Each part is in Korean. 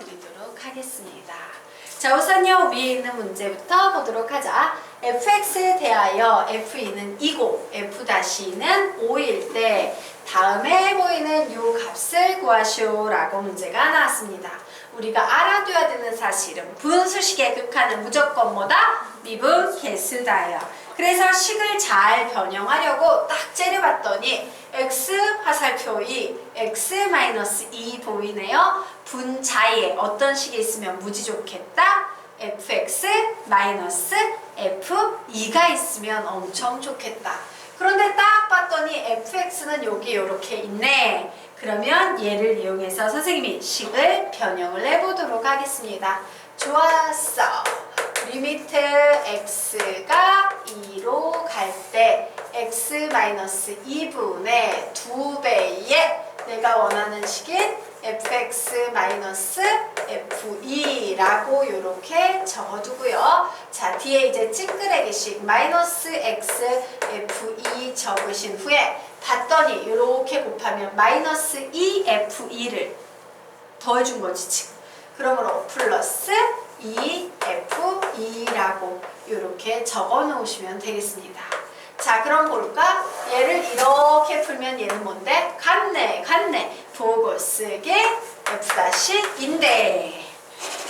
풀어드리도록 하겠습니다. 자, 우선요 위에 있는 문제부터 보도록 하자. fx에 대하여 f2는 2고 f-는 5일 때 다음에 보이는 요 값을 구하시오 라고 문제가 나왔습니다. 우리가 알아둬야 되는 사실은 분수식의 극한은 무조건 뭐다? 미분 개수다요. 그래서 식을 잘 변형하려고 딱 째려봤더니 x 화살표이 x-2 보이네요. 분자에 어떤 식이 있으면 무지 좋겠다? fx-f2가 있으면 엄청 좋겠다. 그런데 딱 봤더니 fx는 여기 이렇게 있네. 그러면 얘를 이용해서 선생님이 식을 변형을 해보도록 하겠습니다. 좋았어. 리미트 x가 2로 갈 때 x-2분의 2배의 내가 원하는 식인 fx-f2라고 이렇게 적어두고요. 자, 뒤에 이제 찡그레기식 마이너스 x f2 적으신 후에 봤더니 이렇게 곱하면 마이너스 2f2를 더해준 거지 지금. 그러므로 플러스 2f2라고 이렇게 적어 놓으시면 되겠습니다. 자, 그럼 볼까? 얘를 이렇게 풀면 얘는 뭔데? 같네. 보고 쓰기 f-인데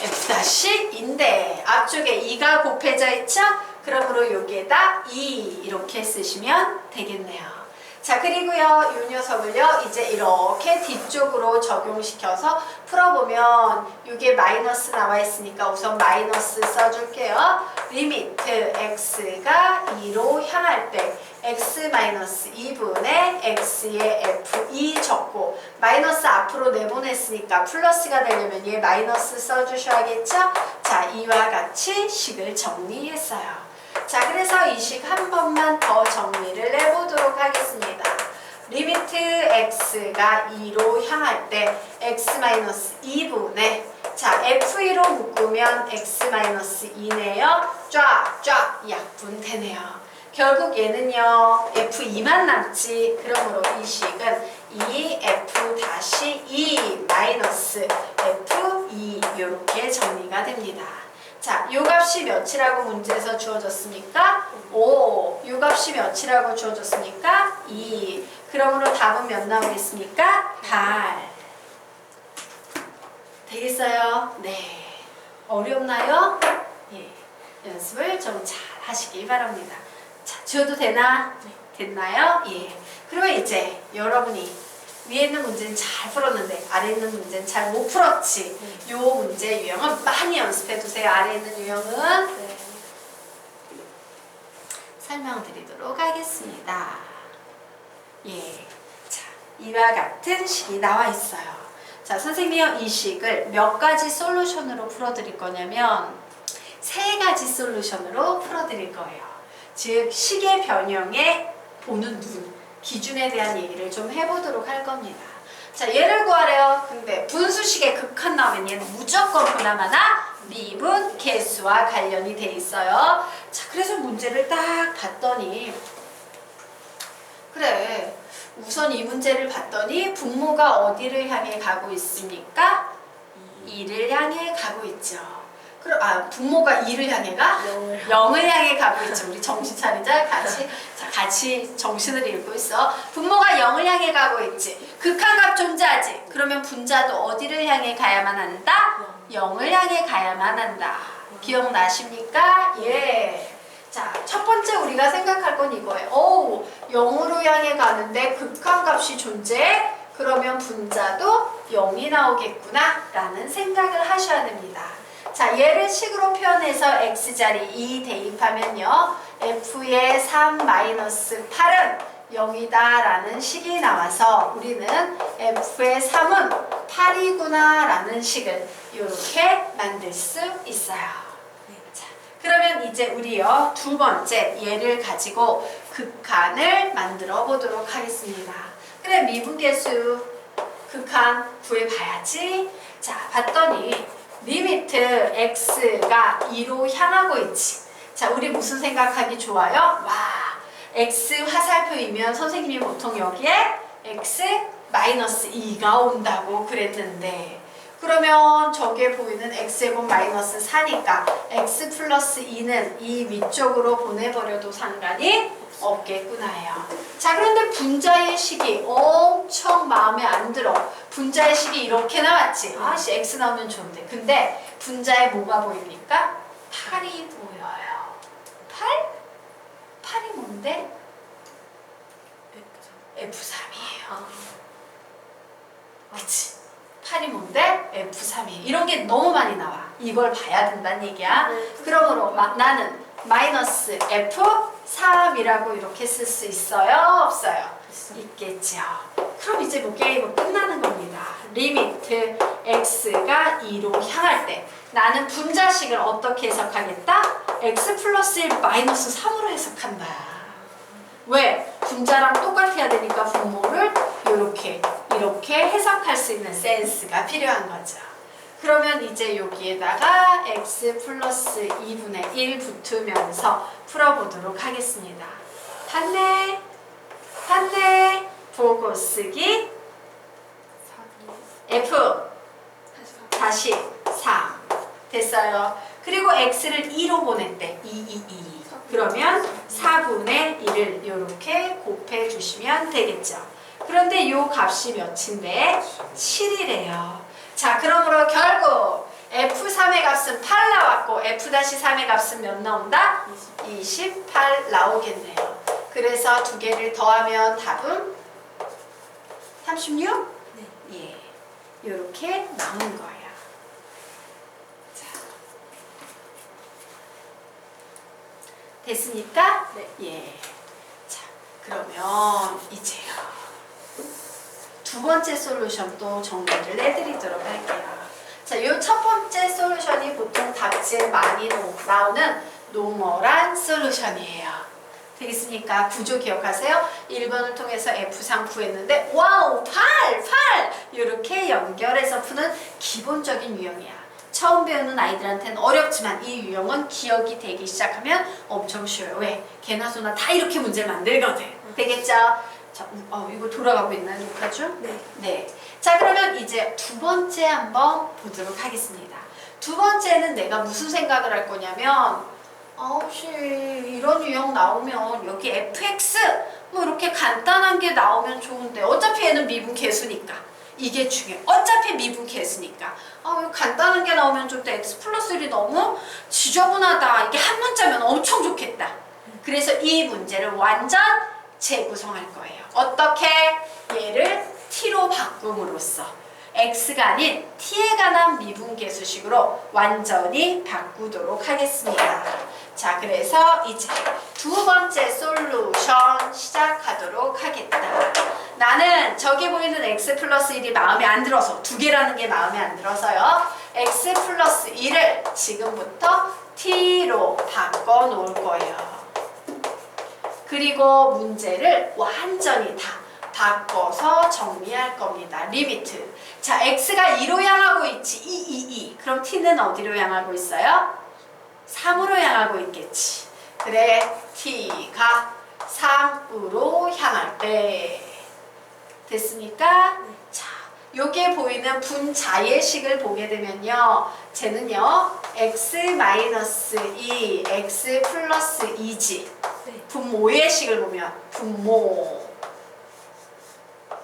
f-인데 앞쪽에 2가 곱해져 있죠? 그러므로 여기에다 2 이렇게 쓰시면 되겠네요. 자, 그리고요 이 녀석을요 이제 이렇게 뒤쪽으로 적용시켜서 풀어보면 이게 마이너스 나와 있으니까 우선 마이너스 써줄게요. 리미트 x가 2로 향할 때 x-2분의 x의 f2 적고 마이너스 앞으로 내보냈으니까 플러스가 되려면 얘 마이너스 써주셔야겠죠? 자, 이와 같이 식을 정리했어요. 자, 그래서 이 식 한 번만 더 정리를 해보도록 하겠습니다. 리미트 x가 2로 향할 때 x-2분의 자, f2로 묶으면 x-2네요. 쫙 약분되네요. 결국 얘는요 f2만 남지. 그러므로 이 식은 2f-2 마이너스 f2 이렇게 정리가 됩니다. 자, 요 값이 몇이라고 문제에서 주어졌습니까? 5. 요 값이 몇이라고 주어졌습니까? 2. 그러므로 답은 몇 나오겠습니까? 8. 되겠어요? 네. 어렵나요? 예. 연습을 좀 잘 하시기 바랍니다. 자, 지워도 되나? 네. 됐나요? 예. 그러면 이제 여러분이 위에 있는 문제는 잘 풀었는데 아래에 있는 문제는 잘 못 풀었지. 요 문제 유형은 많이 연습해두세요. 아래에 있는 유형은 네. 설명드리도록 하겠습니다. 예, 자, 이와 같은 식이 나와 있어요. 자, 선생님이요 이 식을 몇 가지 솔루션으로 풀어드릴 거냐면 3가지 솔루션으로 풀어드릴 거예요. 즉 식의 변형에 보는 눈 기준에 대한 얘기를 좀 해보도록 할 겁니다. 자, 얘를 구하래요. 근데 분수식의 극한 나오면 얘는 무조건 보나마나 미분 개수와 관련이 돼 있어요. 자, 그래서 문제를 딱 봤더니 그래, 우선 이 문제를 봤더니 분모가 어디를 향해 가고 있습니까? 2를 향해 가고 있죠. 분모가 2를 향해 가? 0을 향해 가고 있죠. 우리 정신 차리자. 같이. 자, 같이 정신을 잃고 있어. 분모가 0을 향해 가고 있지. 극한값 존재하지. 그러면 분자도 어디를 향해 가야만 한다? 0을 향해 가야만 한다. 기억나십니까? 예. 자, 첫 번째 우리가 생각할 건 이거예요. 오, 0으로 향해 가는데 극한값이 존재해? 그러면 분자도 0이 나오겠구나 라는 생각을 하셔야 됩니다. 자, 얘를 식으로 표현해서 x자리 2 대입하면요 f의 3-8은 0이다 라는 식이 나와서 우리는 f의 3은 8이구나 라는 식을 이렇게 만들 수 있어요. 자, 그러면 이제 우리요 두 번째 얘를 가지고 극한을 만들어 보도록 하겠습니다. 그래, 미분계수 극한 구해봐야지. 자, 봤더니 리미트 x가 2로 향하고 있지. 자, 우리 무슨 생각하기 좋아요? 와, x 화살표이면 선생님이 보통 여기에 x-2가 온다고 그랬는데 그러면 저기에 보이는 x제곱 마이너스 4니까 x 플러스 2는 이 위쪽으로 보내버려도 상관이 없겠구나요. 자, 그런데 분자의 식이 엄청 마음에 안 들어. 분자의 식이 이렇게 나왔지. 아씨, x 나오면 좋은데. 근데 분자에 뭐가 보입니까? 8이 보여요. 8? 8이 뭔데? F3이에요. 그치? 8이 뭔데? F3이에요. 이런 게 너무 많이 나와. 이걸 봐야 된다는 얘기야. 그러므로 나는 마이너스 F3이라고 이렇게 쓸 수 있어요? 없어요? 있겠죠. 그럼 이제 뭐 게임은 끝나는 겁니다. 리미트 x가 2로 향할 때 나는 분자식을 어떻게 해석하겠다? x 플러스 1 마이너스 3으로 해석한다. 왜? 분자랑 똑같아야 되니까 분모를 이렇게 해석할 수 있는 센스가 필요한 거죠. 그러면 이제 여기에다가 x 플러스 2분의 1 붙으면서 풀어보도록 하겠습니다. 봤네? 보고 쓰기 f 다시 3 됐어요. 그리고 x를 2로 보냈대. 2. 그러면 4분의 1을 이렇게 곱해 주시면 되겠죠. 그런데 이 값이 몇인데? 7이래요. 자, 그러므로 결국 F3의 값은 8 나왔고 F-3의 값은 몇 나온다? 28 나오겠네요. 그래서 두 개를 더하면 답은 36? 네. 예, 이렇게 나오는 거예요. 자, 됐습니까? 네. 예. 자, 그러면 이제요. 두 번째 솔루션도 정리를 해드리도록 할게요. 자, 이 첫 번째 솔루션이 보통 답지에 많이 나오는 노멀한 솔루션이에요. 되겠습니까? 구조 기억하세요? 1번을 통해서 F3 구했는데 와우! 8! 이렇게 연결해서 푸는 기본적인 유형이야. 처음 배우는 아이들한테는 어렵지만 이 유형은 기억이 되기 시작하면 엄청 쉬워요. 왜? 개나 소나 다 이렇게 문제를 만들거든. 되겠죠? 자, 이거 돌아가고 있나요, 녹화죠? 네. 자, 그러면 이제 두 번째 한번 보도록 하겠습니다. 두 번째는 내가 무슨 생각을 할 거냐면 혹시 이런 유형 나오면 여기 fx 뭐 이렇게 간단한 게 나오면 좋은데 어차피 얘는 미분 계수니까 이게 중요해. 어차피 미분 계수니까 이거 간단한 게 나오면 좋다. x 플러스 1이 너무 지저분하다. 이게 한 문자면 엄청 좋겠다. 그래서 이 문제를 완전 재구성할 거예요. 어떻게? 얘를 t로 바꿈으로써 x가 아닌 t에 관한 미분계수식으로 완전히 바꾸도록 하겠습니다. 자, 그래서 이제 두 번째 솔루션 시작하도록 하겠다. 나는 저기 보이는 x 플러스 1이 마음에 안 들어서 두 개라는 게 마음에 안 들어서요. x 플러스 1을 지금부터 t로 바꿔 놓을 거예요. 그리고 문제를 완전히 다 바꿔서 정리할 겁니다. 리미트. 자, x가 2로 향하고 있지. 2. 그럼 t는 어디로 향하고 있어요? 3으로 향하고 있겠지. 그래, t가 3으로 향할 때. 됐습니까? 자, 여기에 보이는 분자의 식을 보게 되면요. 쟤는요. x-2, x 플러스 2지. 분모의 식을 보면 분모.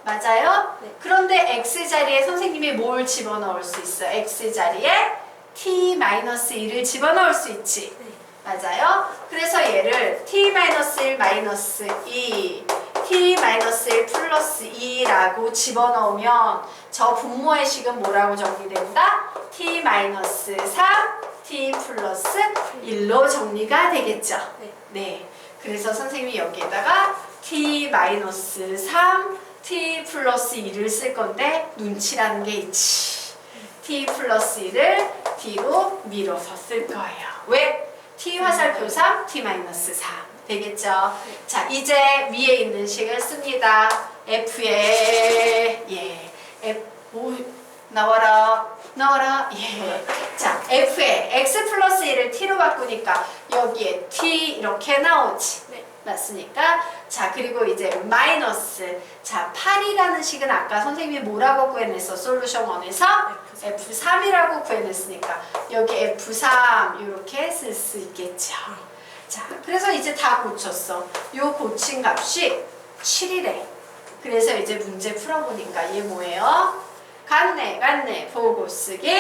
맞아요? 네. 그런데 x 자리에 선생님이 뭘 집어넣을 수 있어? x 자리에 t-1을 집어넣을 수 있지. 네. 맞아요? 그래서 얘를 t-1 마이너스 2, t-1 플러스 2라고 집어넣으면 저 분모의 식은 뭐라고 정리된다? t-3, t 플러스 1로 정리가 되겠죠? 네. 네. 그래서 선생님이 여기에다가 t-3, t 플러스 2를 쓸 건데 눈치라는 게 있지. t 플러스 2를 t로 밀어서 쓸 거예요. 왜? t 화살표 3, t-3 되겠죠? 자, 이제 위에 있는 식을 씁니다. f에 나와라 예. 자, f에 x 플러스 1을 t로 바꾸니까 여기에 t 이렇게 나오지. 네. 맞습니까? 자, 그리고 이제 마이너스. 자, 8이라는 식은 아까 선생님이 뭐라고 구해냈어? 솔루션 1에서 F3이라고 구해냈으니까 여기 F3 이렇게 쓸 수 있겠죠. 자, 그래서 이제 다 고쳤어. 요 고친 값이 7이래. 그래서 이제 문제 풀어보니까 얘 뭐예요? 같네. 보고 쓰기.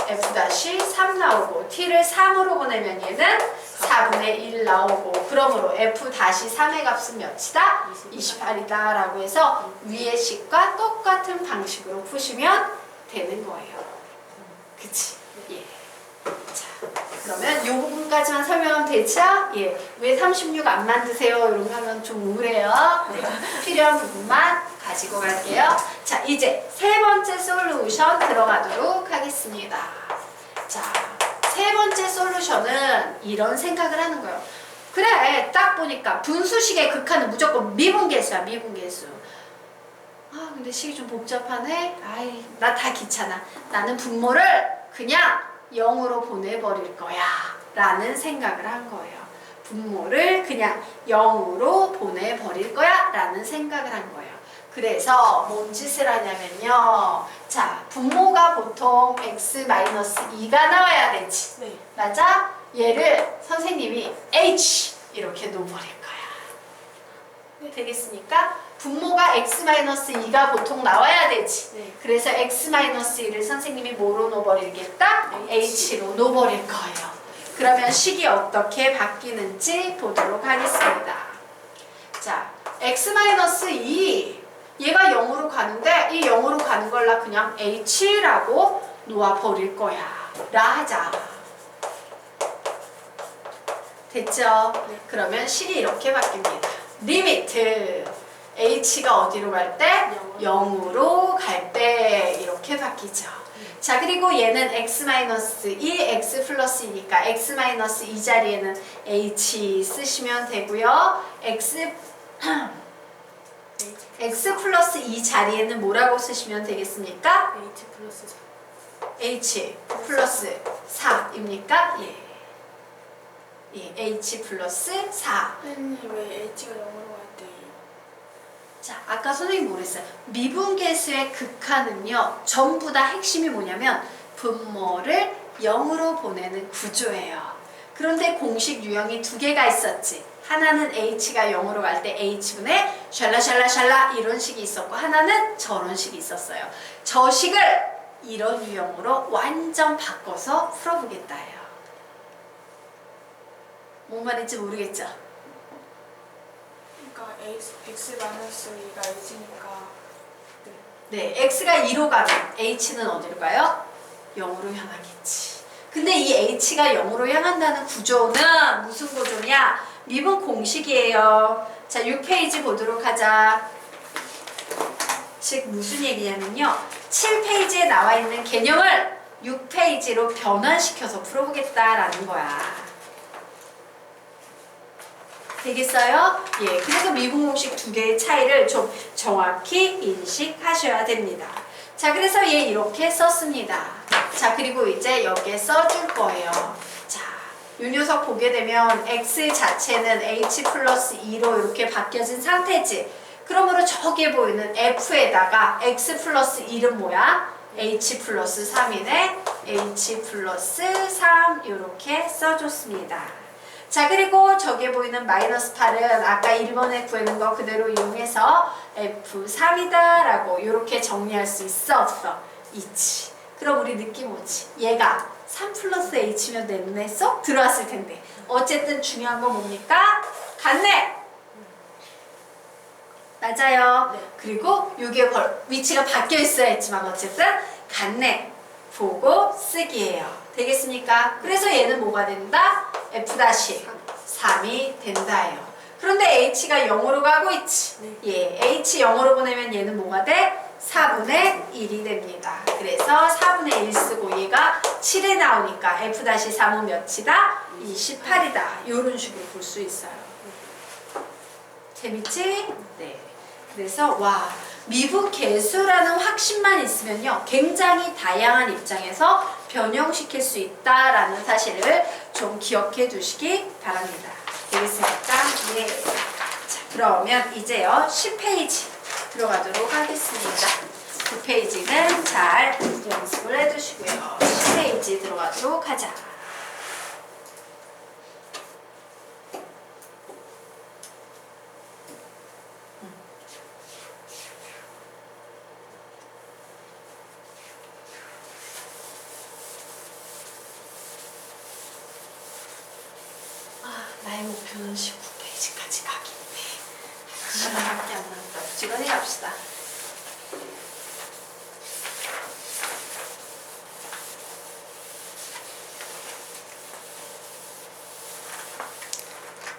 F-3 나오고 t를 3으로 보내면 얘는 4분의 1 나오고, 그러므로 F-3의 값은 몇이다? 28이다 라고 해서 위의 식과 똑같은 방식으로 푸시면 되는 거예요. 그치? 예. 자, 그러면 요 부분까지만 설명하면 되죠? 예. 왜 36 안 만드세요? 이런 거 하면 좀 우울해요. 네. 필요한 부분만 가지고 갈게요. 자, 이제 세 번째 솔루션 들어가도록 하겠습니다. 자, 세 번째 솔루션은 이런 생각을 하는 거예요. 그래, 딱 보니까 분수식의 극한은 무조건 미분계수야, 미분계수. 아, 근데 식이 좀 복잡하네? 아이, 나 다 귀찮아. 나는 분모를 그냥 0으로 보내버릴 거야 라는 생각을 한 거예요. 분모를 그냥 0으로 보내버릴 거야 라는 생각을 한 거예요. 그래서 뭔 짓을 하냐면요. 자, 분모가 보통 x-2가 나와야 되지. 네. 맞아? 얘를 선생님이 h 이렇게 놓아버릴 거야. 네, 되겠습니까? 분모가 x-2가 보통 나와야 되지. 네. 그래서 x-1을 선생님이 뭐로 놓아버리겠다? h로 놓아버릴 거예요. 그러면 식이 어떻게 바뀌는지 보도록 하겠습니다. 자, x-2 얘가 0으로 가는데 이 0으로 가는 걸 나 그냥 h라고 놓아버릴 거야 라 하자. 됐죠? 네. 그러면 식이 이렇게 바뀝니다. 리미트 h가 어디로 갈 때? 0으로 갈 때 이렇게 바뀌죠. 자, 그리고 얘는 x-2, x 플러스 2니까 x-2 자리에는 h 쓰시면 되고요. x 플러스 2 자리에는 뭐라고 쓰시면 되겠습니까? H 플러스 4. h 플러스 4입니까? 예. 예, h 플러스 4. 선생님 왜 H가 0으로 갈 때? 자, 아까 선생님이 뭐랬어요? 미분계수의 극한은요, 전부 다 핵심이 뭐냐면 분모를 0으로 보내는 구조예요. 그런데 공식 유형이 두 개가 있었지. 하나는 h가 0으로 갈 때 h분의 샬라샬라샬라 이런 식이 있었고, 하나는 저런 식이 있었어요. 저 식을 이런 유형으로 완전 바꿔서 풀어보겠다예요. 뭔 말인지 모르겠죠? 그러니까 x-2가 H니까. 네, x가 2로 가면 h는 어디로 가요? 0으로 향하겠지. 근데 이 h가 0으로 향한다는 구조는 무슨 구조냐? 미분 공식이에요. 자, 6페이지 보도록 하자. 즉 무슨 얘기냐면요, 7페이지에 나와 있는 개념을 6페이지로 변환시켜서 풀어보겠다라는 거야. 되겠어요? 예, 그래서 미분 공식 두 개의 차이를 좀 정확히 인식하셔야 됩니다. 자, 그래서 얘 이렇게 썼습니다. 자, 그리고 이제 여기에 써줄 거예요. 자, 이 녀석 보게 되면 x 자체는 h 플러스 2로 이렇게 바뀌어진 상태지. 그러므로 저기에 보이는 f에다가 x 플러스 1은 뭐야? h 플러스 3이네. h 플러스 3 이렇게 써줬습니다. 자, 그리고 저기에 보이는 마이너스 8은 아까 1번에 구해낸 거 그대로 이용해서 F3이다 라고 이렇게 정리할 수 있어 없어? 있지. 그럼 우리 느낌 오지? 얘가 3 플러스 H면 내 눈에 쏙 들어왔을 텐데, 어쨌든 중요한 건 뭡니까? 같네! 맞아요. 네. 그리고 이게 위치가 바뀌어 있어야 했지만 어쨌든 같네. 보고 쓰기예요. 되겠습니까? 그래서 얘는 뭐가 된다? F-3이 된다예요. 그런데 H가 0으로 가고 있지. 네. 예, H 0으로 보내면 얘는 뭐가 돼? 4분의 1이 됩니다. 그래서 4분의 1 쓰고 얘가 7에 나오니까 F-3은 몇이다? 28이다. 이런 식으로 볼 수 있어요. 재밌지? 네. 그래서 와, 미분 계수라는 확신만 있으면요, 굉장히 다양한 입장에서 변형시킬 수 있다라는 사실을 좀 기억해 두시기 바랍니다. 되겠습니까? 네. 자, 그러면 이제요 10페이지 들어가도록 하겠습니다. 9페이지는 잘 연습을 해두시고요. 10페이지 들어가도록 하자. 나의 목표는 19페이지까지 가기인데 시간밖에 안 남았다. 부지런히 갑시다.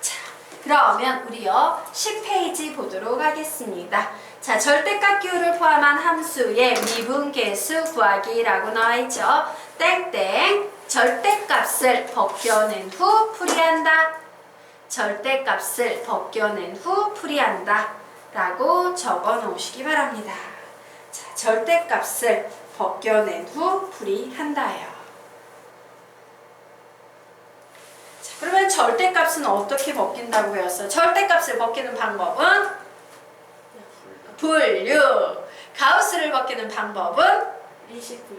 자, 그러면 우리요 10페이지 보도록 하겠습니다. 자, 절대값 기호를 포함한 함수의 미분계수 구하기라고 나와있죠. 땡땡 절대값을 벗겨낸 후 풀이한다. 절대값을 벗겨낸 후 풀이한다 라고 적어 놓으시기 바랍니다. 자, 절대값을 벗겨낸 후 풀이한다예요. 자, 그러면 절대값은 어떻게 벗긴다고 배웠어요? 절대값을 벗기는 방법은 분류. 가우스를 벗기는 방법은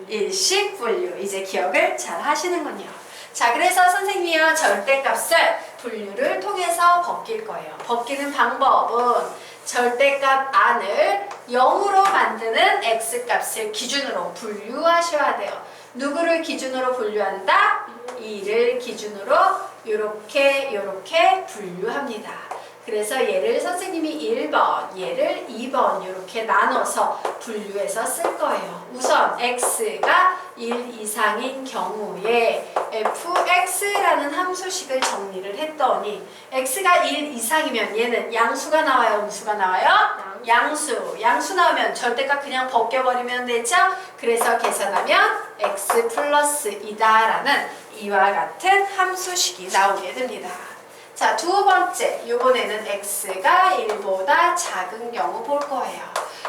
일식 분류. 이제 기억을 잘 하시는군요. 자, 그래서 선생님이요 절대값을 분류를 통해서 벗길 거예요. 벗기는 방법은 절대값 안을 0으로 만드는 x값을 기준으로 분류하셔야 돼요. 누구를 기준으로 분류한다? 2를 기준으로 요렇게 분류합니다. 그래서 얘를 선생님이 1번, 얘를 2번 이렇게 나눠서 분류해서 쓸 거예요. 우선 x가 1 이상인 경우에 fx라는 함수식을 정리를 했더니 x가 1 이상이면 얘는 양수가 나와요? 음수가 나와요? 양수 나오면 절대값 그냥 벗겨버리면 되죠? 그래서 계산하면 x 플러스 이다라는 이와 같은 함수식이 나오게 됩니다. 자, 두 번째, 이번에는 x가 1보다 작은 경우 볼 거예요.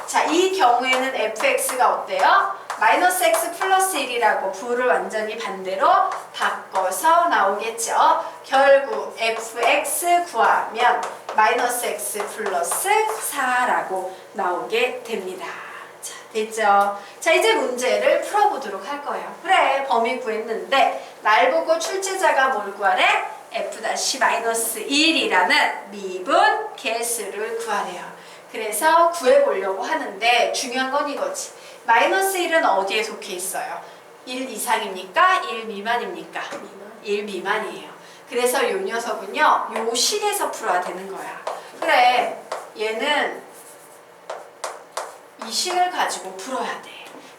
자, 이 경우에는 fx가 어때요? 마이너스 x 플러스 1이라고 부를 완전히 반대로 바꿔서 나오겠죠. 결국 fx 구하면 마이너스 x 플러스 4라고 나오게 됩니다. 자, 됐죠? 자, 이제 문제를 풀어보도록 할 거예요. 그래, 범위 구했는데 날 보고 출제자가 뭘 구하래? f-1이라는 미분 계수를 구하래요. 그래서 구해보려고 하는데 중요한 건 이거지. 마이너스 1은 어디에 속해 있어요? 1 이상입니까? 1 미만입니까? 1 미만이에요. 그래서 이 녀석은요, 요 식에서 풀어야 되는 거야. 그래, 얘는 이 식을 가지고 풀어야 돼.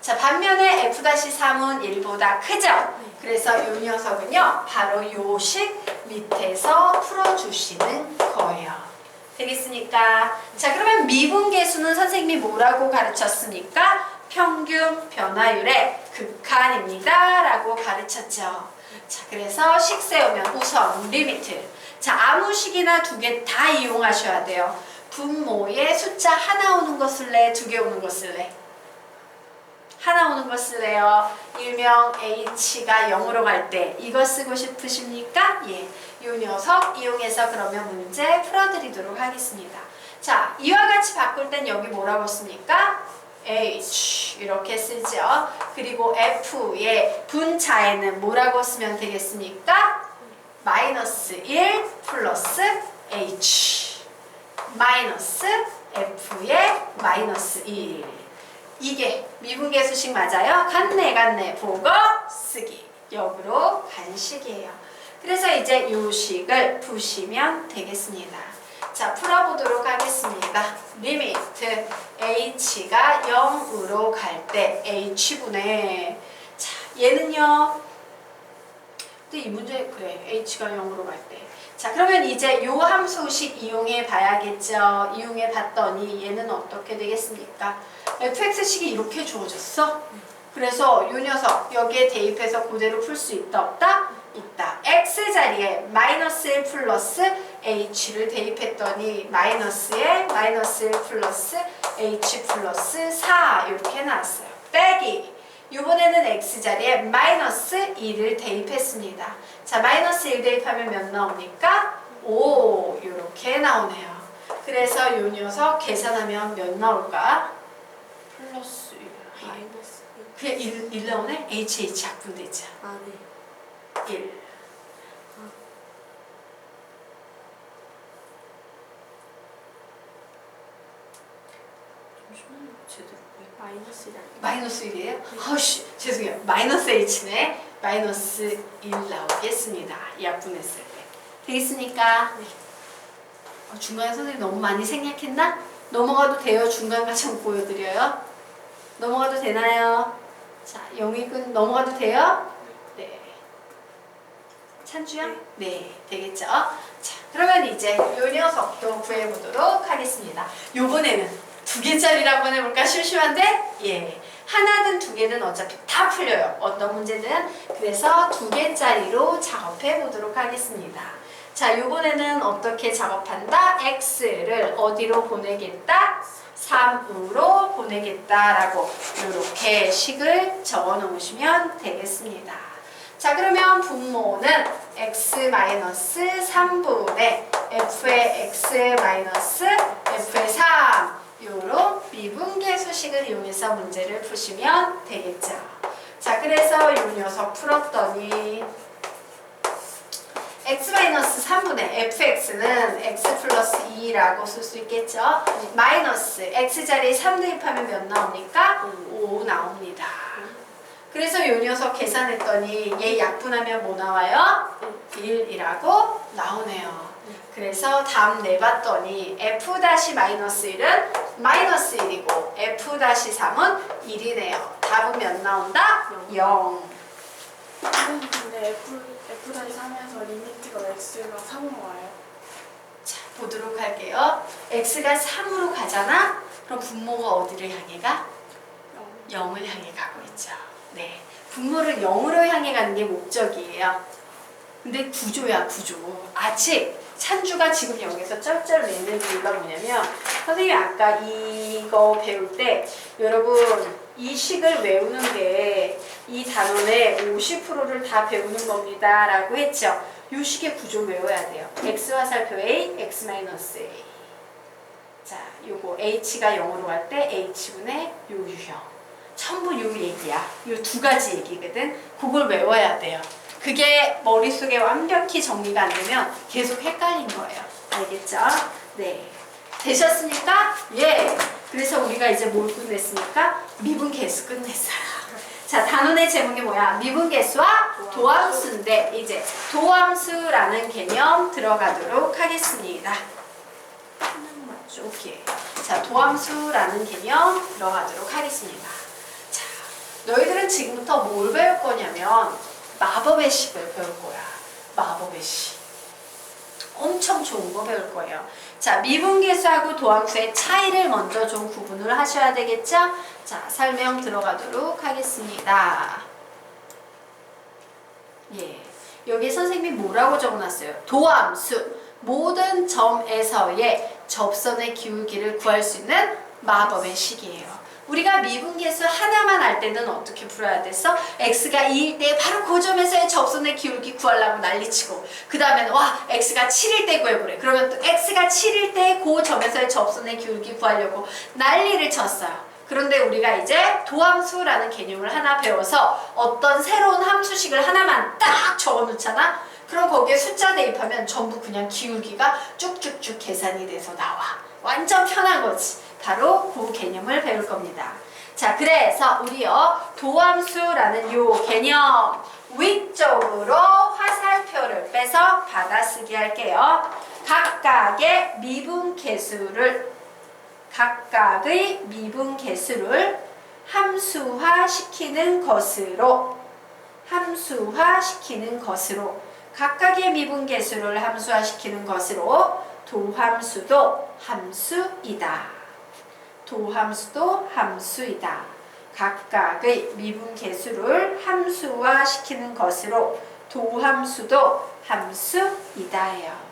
자, 반면에 f-3은 1보다 크죠? 그래서 이 녀석은요, 바로 요 식 밑에서 풀어주시는 거예요. 되겠습니까? 자, 그러면 미분계수는 선생님이 뭐라고 가르쳤습니까? 평균 변화율의 극한입니다 라고 가르쳤죠. 자, 그래서 식 세우면 우선 리미트. 자, 아무 식이나 두 개 다 이용하셔야 돼요. 분모에 숫자 하나 오는 거 쓸래? 두 개 오는 거 쓸래? 하나 오는 거 쓸래요. 일명 h가 0으로 갈 때 이거 쓰고 싶으십니까? 예, 이 녀석 이용해서 그러면 문제 풀어드리도록 하겠습니다. 자, 이와 같이 바꿀 땐 여기 뭐라고 씁니까? h 이렇게 쓰죠. 그리고 f의 분자에는 뭐라고 쓰면 되겠습니까? 마이너스 1 플러스 h 마이너스 f의 마이너스 1. 이게 미분계수식 맞아요? 같네 보고 쓰기. 역으로 간 식이에요. 그래서 이제 요 식을 푸시면 되겠습니다. 자, 풀어보도록 하겠습니다. 리미트 h가 0으로 갈 때 h분의, 자, 얘는요, 근데 이 문제 그래, h가 0으로 갈 때. 자, 그러면 이제 요 함수식 이용해 봐야겠죠. 이용해 봤더니 얘는 어떻게 되겠습니까? fx식이 이렇게 주어졌어. 그래서 요 녀석 여기에 대입해서 그대로 풀 수 있다 없다? 있다. x자리에 마이너스 1 플러스 h를 대입했더니 마이너스에 마이너스 1 플러스 h 플러스 4 이렇게 나왔어요. 빼기. 이번에는 x자리에 마이너스 2를 대입했습니다. 자, 마이너스 1 대입하면 몇 나옵니까? 5 이렇게 나오네요. 그래서 이 녀석 계산하면 몇 나올까? 플러스 1. 마이너스 그냥 1 나오네? HH 약분되죠. 아 네. 1. 잠시만요. 제대로. 마이너스 1이에요? 아우씨, 죄송해요. 마이너스 H네. 마이너스 1 나오겠습니다. 약분했을 때. 되겠습니까? 네. 중간에 선생님 너무 많이 생략했나? 넘어가도 돼요. 중간 같이 한번 보여드려요. 넘어가도 되나요? 자, 영익은 넘어가도 돼요? 네. 찬주야? 네, 되겠죠? 자, 그러면 이제 요 녀석도 구해보도록 하겠습니다. 요번에는 2개짜리를 한번 해볼까? 심심한데? 예. 하나든 2개든 어차피 다 풀려요. 어떤 문제든. 그래서 2개짜리로 작업해 보도록 하겠습니다. 자, 요번에는 어떻게 작업한다? x를 어디로 보내겠다? 3으로 보내겠다라고 이렇게 식을 적어 놓으시면 되겠습니다. 자, 그러면 분모는 x-3분의 f의 x-f의 3 요런 미분계수식을 이용해서 문제를 푸시면 되겠죠. 자, 그래서 이 녀석 풀었더니 x-3분의 fx는 x 플러스 2라고 쓸 수 있겠죠. 마이너스 x자리에 3 대입하면 몇 나옵니까? 5 나옵니다. 그래서 이 녀석 계산했더니 얘 약분하면 뭐 나와요? 1이라고 나오네요. 그래서 답 내봤더니 f-1은 마이너스 1이고 f-3은 1이네요. 답은 몇 나온다? 0. 근데 f-3에서 리미트가 x가 3으로 와요. 자, 보도록 할게요. x가 3으로 가잖아? 그럼 분모가 어디를 향해 가? 0을 향해 가고 있죠. 네, 분모를 0으로 향해 가는 게 목적이에요. 근데 구조야, 구조. 아직 찬주가 지금 여기서 쩔쩔 매는 이유가 뭐냐면 선생님이 아까 이거 배울 때 여러분 이 식을 외우는 게 이 단원의 50%를 다 배우는 겁니다 라고 했죠. 이 식의 구조 외워야 돼요. x 화살표 A, x-A. 자, 요거 h가 0으로 갈 때 h분의 요 유형. 전부 요 얘기야. 요 2가지 얘기거든. 그걸 외워야 돼요. 그게 머릿속에 완벽히 정리가 안 되면 계속 헷갈린 거예요. 알겠죠? 네. 되셨습니까? 예. 그래서 우리가 이제 뭘 끝냈습니까? 미분계수 끝냈어요. 자, 단원의 제목이 뭐야? 미분계수와 도함수인데 이제 도함수라는 개념 들어가도록 하겠습니다. 맞죠? 오케이. 자, 도함수라는 개념 들어가도록 하겠습니다. 자, 너희들은 지금부터 뭘 배울 거냐면 마법의 식을 배울 거야. 마법의 식. 엄청 좋은 거 배울 거예요. 자, 미분계수하고 도함수의 차이를 먼저 좀 구분을 하셔야 되겠죠? 자, 설명 들어가도록 하겠습니다. 예. 여기 선생님이 뭐라고 적어놨어요? 도함수. 모든 점에서의 접선의 기울기를 구할 수 있는 마법의 식이에요. 우리가 미분계수 하나만 알 때는 어떻게 풀어야 됐어? x가 2일 때 바로 그 점에서의 접선의 기울기 구하려고 난리치고 그 다음에는 와 x가 7일 때 구해보래. 그러면 또 x가 7일 때 그 점에서의 접선의 기울기 구하려고 난리를 쳤어요. 그런데 우리가 이제 도함수라는 개념을 하나 배워서 어떤 새로운 함수식을 하나만 딱 적어놓잖아? 그럼 거기에 숫자 대입하면 전부 그냥 기울기가 쭉쭉쭉 계산이 돼서 나와. 완전 편한 거지. 바로 그 개념을 배울 겁니다. 자, 그래서 우리요 도함수라는 요 개념 위쪽으로 화살표를 빼서 받아쓰기 할게요. 각각의 미분계수를 함수화시키는 것으로 각각의 미분계수를 함수화시키는 것으로 도함수도 함수이다. 각각의 미분계수를 함수화시키는 것으로 도함수도 함수이다예요.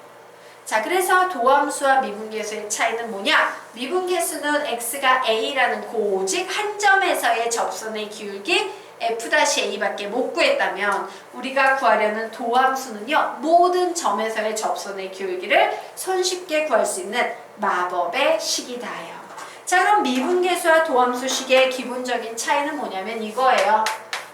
자, 그래서 도함수와 미분계수의 차이는 뭐냐? 미분계수는 x가 a라는 오직 한 점에서의 접선의 기울기 f-a밖에 못 구했다면 우리가 구하려는 도함수는요 모든 점에서의 접선의 기울기를 손쉽게 구할 수 있는 마법의 식이다예요. 자, 그럼 미분계수와 도함수식의 기본적인 차이는 뭐냐면 이거예요.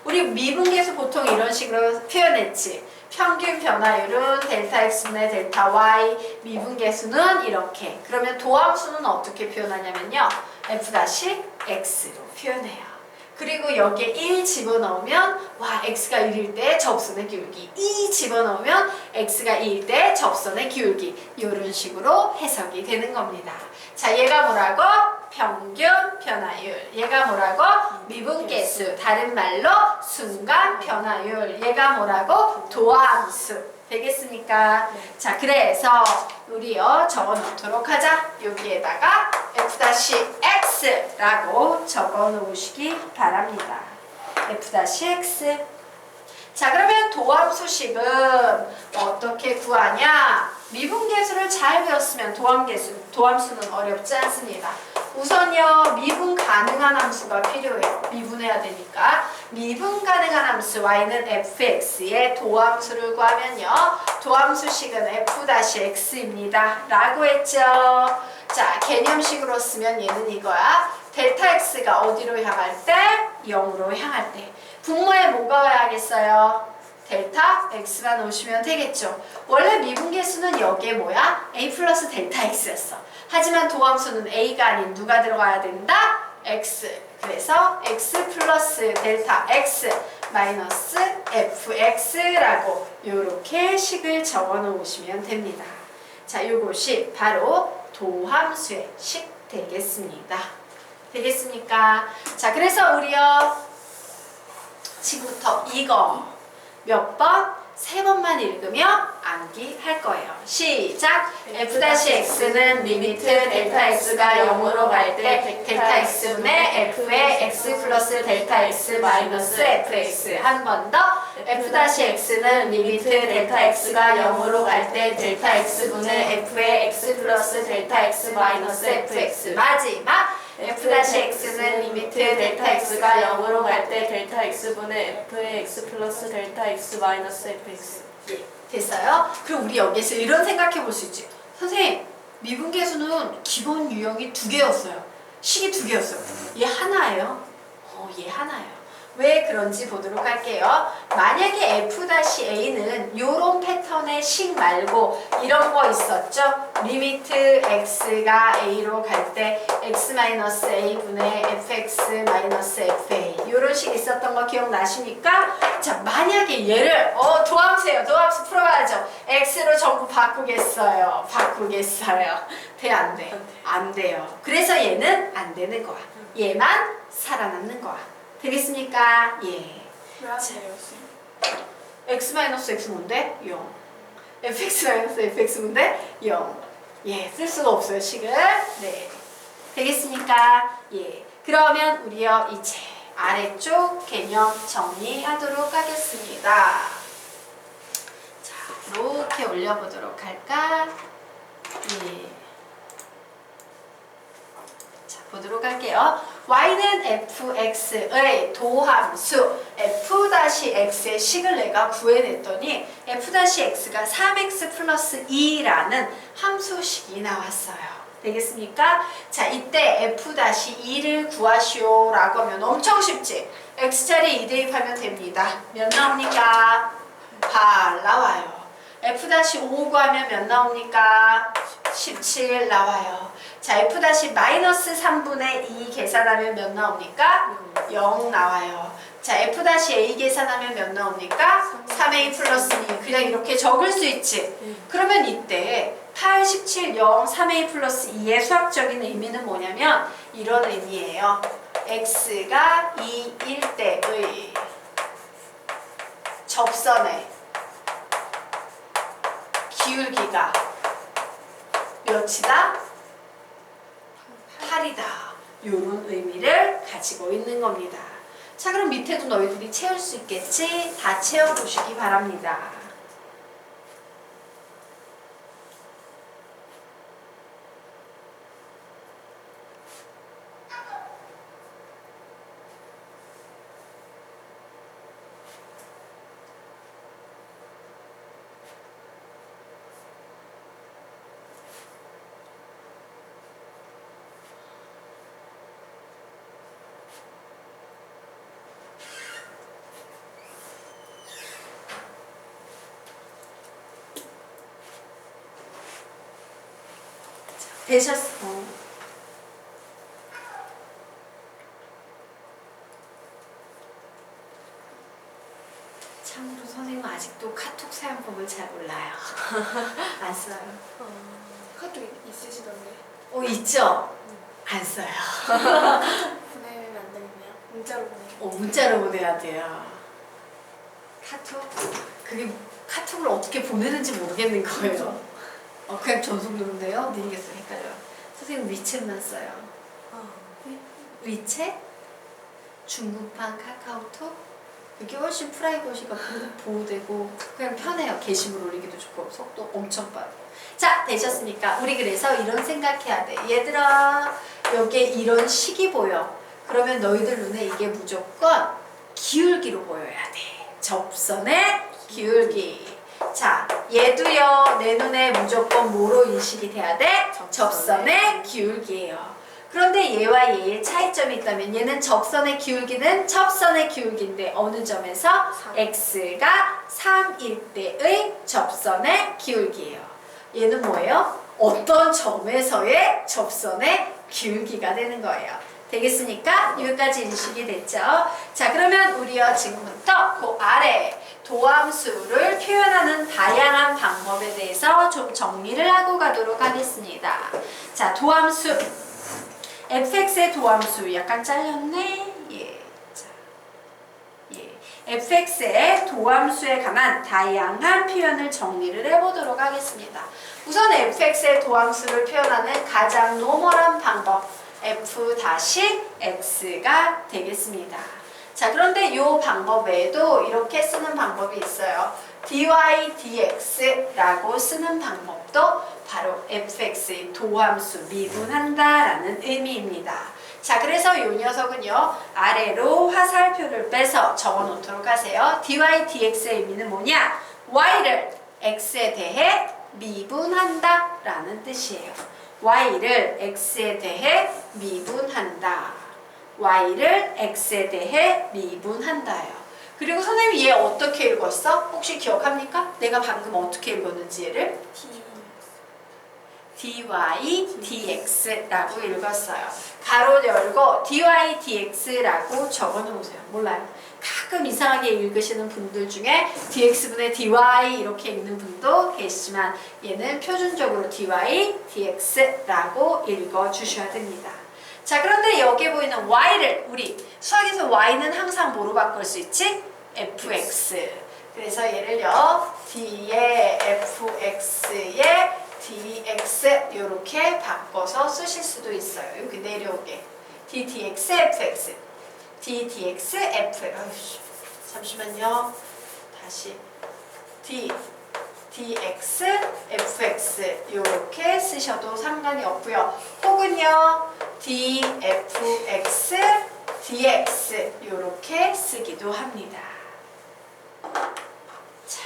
우리 미분계수 보통 이런 식으로 표현했지. 평균 변화율은 델타 x분의 델타 y, 미분계수는 이렇게. 그러면 도함수는 어떻게 표현하냐면요. f-x로 표현해요. 그리고 여기에 1 집어넣으면 와 x가 1일 때 접선의 기울기, 2 집어넣으면 x가 2일 때 접선의 기울기, 이런 식으로 해석이 되는 겁니다. 자, 얘가 뭐라고? 평균 변화율. 얘가 뭐라고? 미분계수. 다른 말로 순간 변화율. 얘가 뭐라고? 도함수. 되겠습니까? 자, 그래서 우리요 적어 놓도록 하자. 여기에다가 f-x라고 적어 놓으시기 바랍니다. f-x. 자, 그러면 도함수식은 어떻게 구하냐? 미분계수를 잘 배웠으면 도함수는 어렵지 않습니다. 우선요, 미분 가능한 함수가 필요해요. 미분해야 되니까. 미분 가능한 함수 y는 fx의 도함수를 구하면요. 도함수식은 f-x입니다. 라고 했죠. 자, 개념식으로 쓰면 얘는 이거야. 델타 x가 어디로 향할 때? 0으로 향할 때. 분모에 뭐가 와야겠어요? 델타 x만 오시면 되겠죠. 원래 미분계수는 여기에 뭐야? a 플러스 델타 x였어. 하지만 도함수는 a가 아닌 누가 들어가야 된다? x. 그래서 x 플러스 델타 x 마이너스 fx라고 요렇게 식을 적어 놓으시면 됩니다. 자, 요것이 바로 도함수의 식 되겠습니다. 되겠습니까? 자, 그래서 우리요 지금부터 이거 몇 번? 3번만 읽으며 암기할 거예요. 시작! f-x는 리미트 델타 x가 0으로 갈 때 델타 x분의 f의 x 플러스 델타 x 마이너스 fx. 한 번 더. f-x는 리미트 델타 x가 0으로 갈 때 델타 x분의 f의 x 플러스 델타 x 마이너스 fx. 마지막! f-x는 리미트 델타 x가 0으로 갈 때 델타 x분의 f의 x 플러스 델타 x 마이너스 fx. 예, 됐어요? 그럼 우리 여기서 이런 생각해 볼 수 있지. 선생님, 미분계수는 기본 유형이 2개였어요. 식이 2개였어요. 얘 하나예요? 얘 하나예요. 왜 그런지 보도록 할게요. 만약에 f-a는 요런 패턴의 식 말고 이런 거 있었죠? 리미트 x가 a로 갈 때 x-a분의 fx-fa 요런 식 있었던 거 기억나십니까? 자, 만약에 얘를 도함수예요. 도함수 풀어야죠. x로 전부 바꾸겠어요. 돼, 안 돼? 안 돼요. 그래서 얘는 안 되는 거야. 얘만 살아남는 거야. 되겠습니까? 예. 왜 안 돼요, 쌤? x-x 뭔데? 0. fx-fx 뭔데? 0. 예, 쓸 수가 없어요, 식을. 네. 되겠습니까? 예. 그러면 우리요, 이제 아래쪽 개념 정리하도록 하겠습니다. 자, 이렇게 올려보도록 할까? 예. 자, 보도록 할게요. y는 fx의 도함수 f-x의 식을 내가 구해냈더니 f-x가 3x 플러스 2라는 함수식이 나왔어요. 되겠습니까? 자, 이때 f-2를 구하시오 라고 하면 엄청 쉽지? x자리에 2 대입하면 됩니다. 몇 나옵니까? 8 나와요. f-5 구하면 몇 나옵니까? 17 나와요. 자, f-3분의 2 계산하면 몇 나옵니까? 0 나와요. 자, f-a 계산하면 몇 나옵니까? 3a 플러스 2. 그냥 이렇게 적을 수 있지. 그러면 이때 8, 17, 0, 3a 플러스 2의 수학적인 의미는 뭐냐면 이런 의미예요. x가 2일 때의 접선의 기울기가 몇이다? 8이다. 이런 의미를 가지고 있는 겁니다. 자, 그럼 밑에도 너희들이 채울 수 있겠지? 다 채워보시기 바랍니다. 되셨어. 참고로 선생님은 아직도 카톡 사용법을 잘 몰라요. 안 써요. 카톡 있으시던데. 있죠? 안 써요. 보내면 안 되겠네요. 문자로 보내요. 문자로 보내야 돼요. 카톡? 그게 카톡을 어떻게 보내는지 모르겠는 거예요. 그냥 전송되는데요? 모르겠어요. 헷갈려요. 선생님 위챗만 써요. 위챗? 중국판 카카오톡? 이게 훨씬 프라이버시가 보호되고 그냥 편해요. 게시물 올리기도 좋고 속도 엄청 빠르고. 자, 되셨습니까? 우리 그래서 이런 생각해야 돼. 얘들아, 여기에 이런 식이 보여. 그러면 너희들 눈에 이게 무조건 기울기로 보여야 돼. 접선의 기울기. 자, 얘도요, 내 눈에 무조건 뭐로 인식이 돼야 돼? 접선의 기울기예요. 그런데 얘와 얘의 차이점이 있다면 얘는 접선의 기울기는 접선의 기울기인데 어느 점에서 3. x가 3일 때의 접선의 기울기예요. 얘는 뭐예요? 어떤 점에서의 접선의 기울기가 되는 거예요. 되겠습니까? 여기까지 인식이 됐죠? 자, 그러면 우리요 지금부터 그 아래 도함수를 표현하는 다양한 방법에 대해서 좀 정리를 하고 가도록 하겠습니다. 자, 도함수 fx의 도함수 약간 잘렸네. 자, fx의 도함수에 관한 다양한 표현을 정리를 해보도록 하겠습니다. 우선 fx의 도함수를 표현하는 가장 노멀한 방법 f-x가 되겠습니다. 자, 그런데 이 방법 외에도 이렇게 쓰는 방법이 있어요. dy dx라고 쓰는 방법도 바로 fx의 도함수 미분한다라는 의미입니다. 자, 그래서 이 녀석은요, 아래로 화살표를 빼서 적어 놓도록 하세요. dy dx의 의미는 뭐냐? y를 x에 대해 미분한다 라는 뜻이에요. y를 x에 대해 미분한다. y를 x에 대해 미분한다요. 그리고 선생님이 얘 어떻게 읽었어? 혹시 기억합니까? 내가 방금 어떻게 읽었는지 얘를? dy dx라고 읽었어요. 가로 열고 dy dx라고 적어 놓으세요. 몰라요. 가끔 이상하게 읽으시는 분들 중에 dx분의 dy 이렇게 읽는 분도 계시지만 얘는 표준적으로 dy dx라고 읽어 주셔야 됩니다. 자, 그런데 여기에 보이는 y를 우리 수학에서 y는 항상 뭐로 바꿀 수 있지? fx. 그래서 얘를요 d의 fx의 dx 이렇게 바꿔서 쓰실 수도 있어요. 여기 내려오게 d dx fx d dx fx. 잠시만요. 다시 d dx fx 이렇게 쓰셔도 상관이 없고요. 혹은요 d fx dx 이렇게 쓰기도 합니다. 자,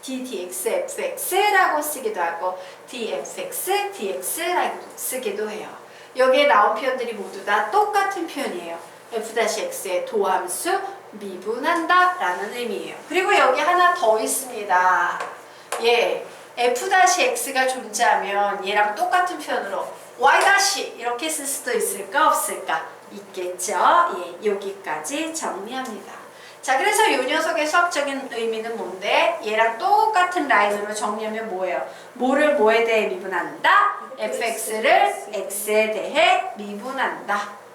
d dx fx라고 쓰기도 하고 d fx dx라고 쓰기도 해요. 여기에 나온 표현들이 모두 다 똑같은 표현이에요. f-x의 도함수 미분한다 라는 의미예요. 그리고 여기 하나 더 있습니다. f-x가 존재하면 얘랑 똑같은 표현으로 y- 이렇게 쓸 수도 있을까 없을까? 있겠죠. 여기까지 정리합니다. 자, 그래서 이 녀석의 수학적인 의미는 뭔데? 얘랑 똑같은 라인으로 정리하면 뭐예요? 뭐를 뭐에 대해 미분한다? fx를 x에 대해 미분한다.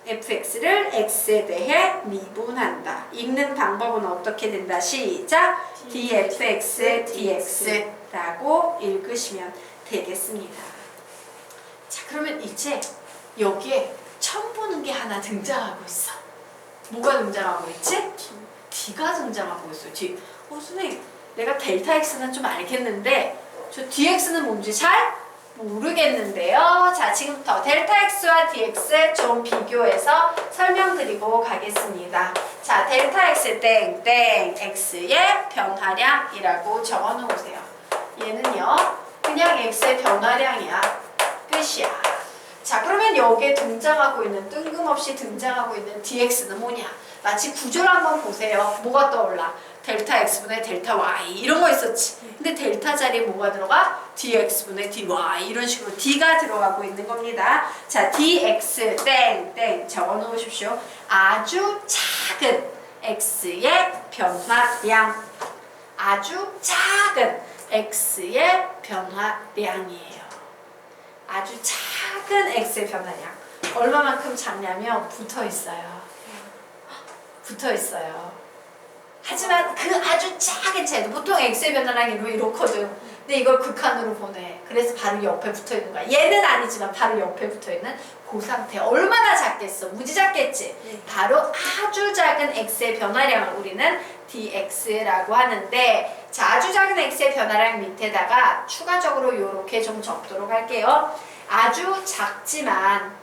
fx를 x에 대해 미분한다. 읽는 방법은 어떻게 된다? 시작! dfx dx라고 읽으시면 되겠습니다. 자, 그러면 이제 여기에 처음 보는 게 하나 등장하고 있어. 뭐가 등장하고 있지? d가 등장하고 있어. d. 선생님, 내가 델타 x는 좀 알겠는데 저 dx는 뭔지 잘 모르겠는데요. 자, 지금부터 델타 x와 dx 좀 비교해서 설명드리고 가겠습니다. 자, 델타 x 땡땡 x의 변화량이라고 적어 놓으세요. 얘는요, 그냥 x의 변화량이야. 끝이야. 자, 그러면 여기에 등장하고 있는, 뜬금없이 등장하고 있는 dx는 뭐냐? 마치 구조를 한번 보세요. 뭐가 떠올라? 델타 x분의 델타 y 이런 거 있었지. 근데 델타 자리에 뭐가 들어가? dx분의 dy 이런 식으로 d가 들어가고 있는 겁니다. 자, dx 땡 적어 놓으십시오. 아주 작은 x의 변화량. 아주 작은 x의 변화량이에요. 아주 작은 x의 변화량. 얼마만큼 작냐면 붙어 있어요. 붙어 있어요. 하지만 그 아주 작은 차이도 보통 x의 변화량이 이렇거든. 근데 이걸 극한으로 보내. 그래서 바로 옆에 붙어 있는 거야. 얘는 아니지만 바로 옆에 붙어 있는 그 상태. 얼마나 작겠어? 무지 작겠지? 네. 바로 아주 작은 x의 변화량을 우리는 dx라고 하는데, 자, 아주 작은 x의 변화량 밑에다가 추가적으로 이렇게 좀 적도록 할게요. 아주 작지만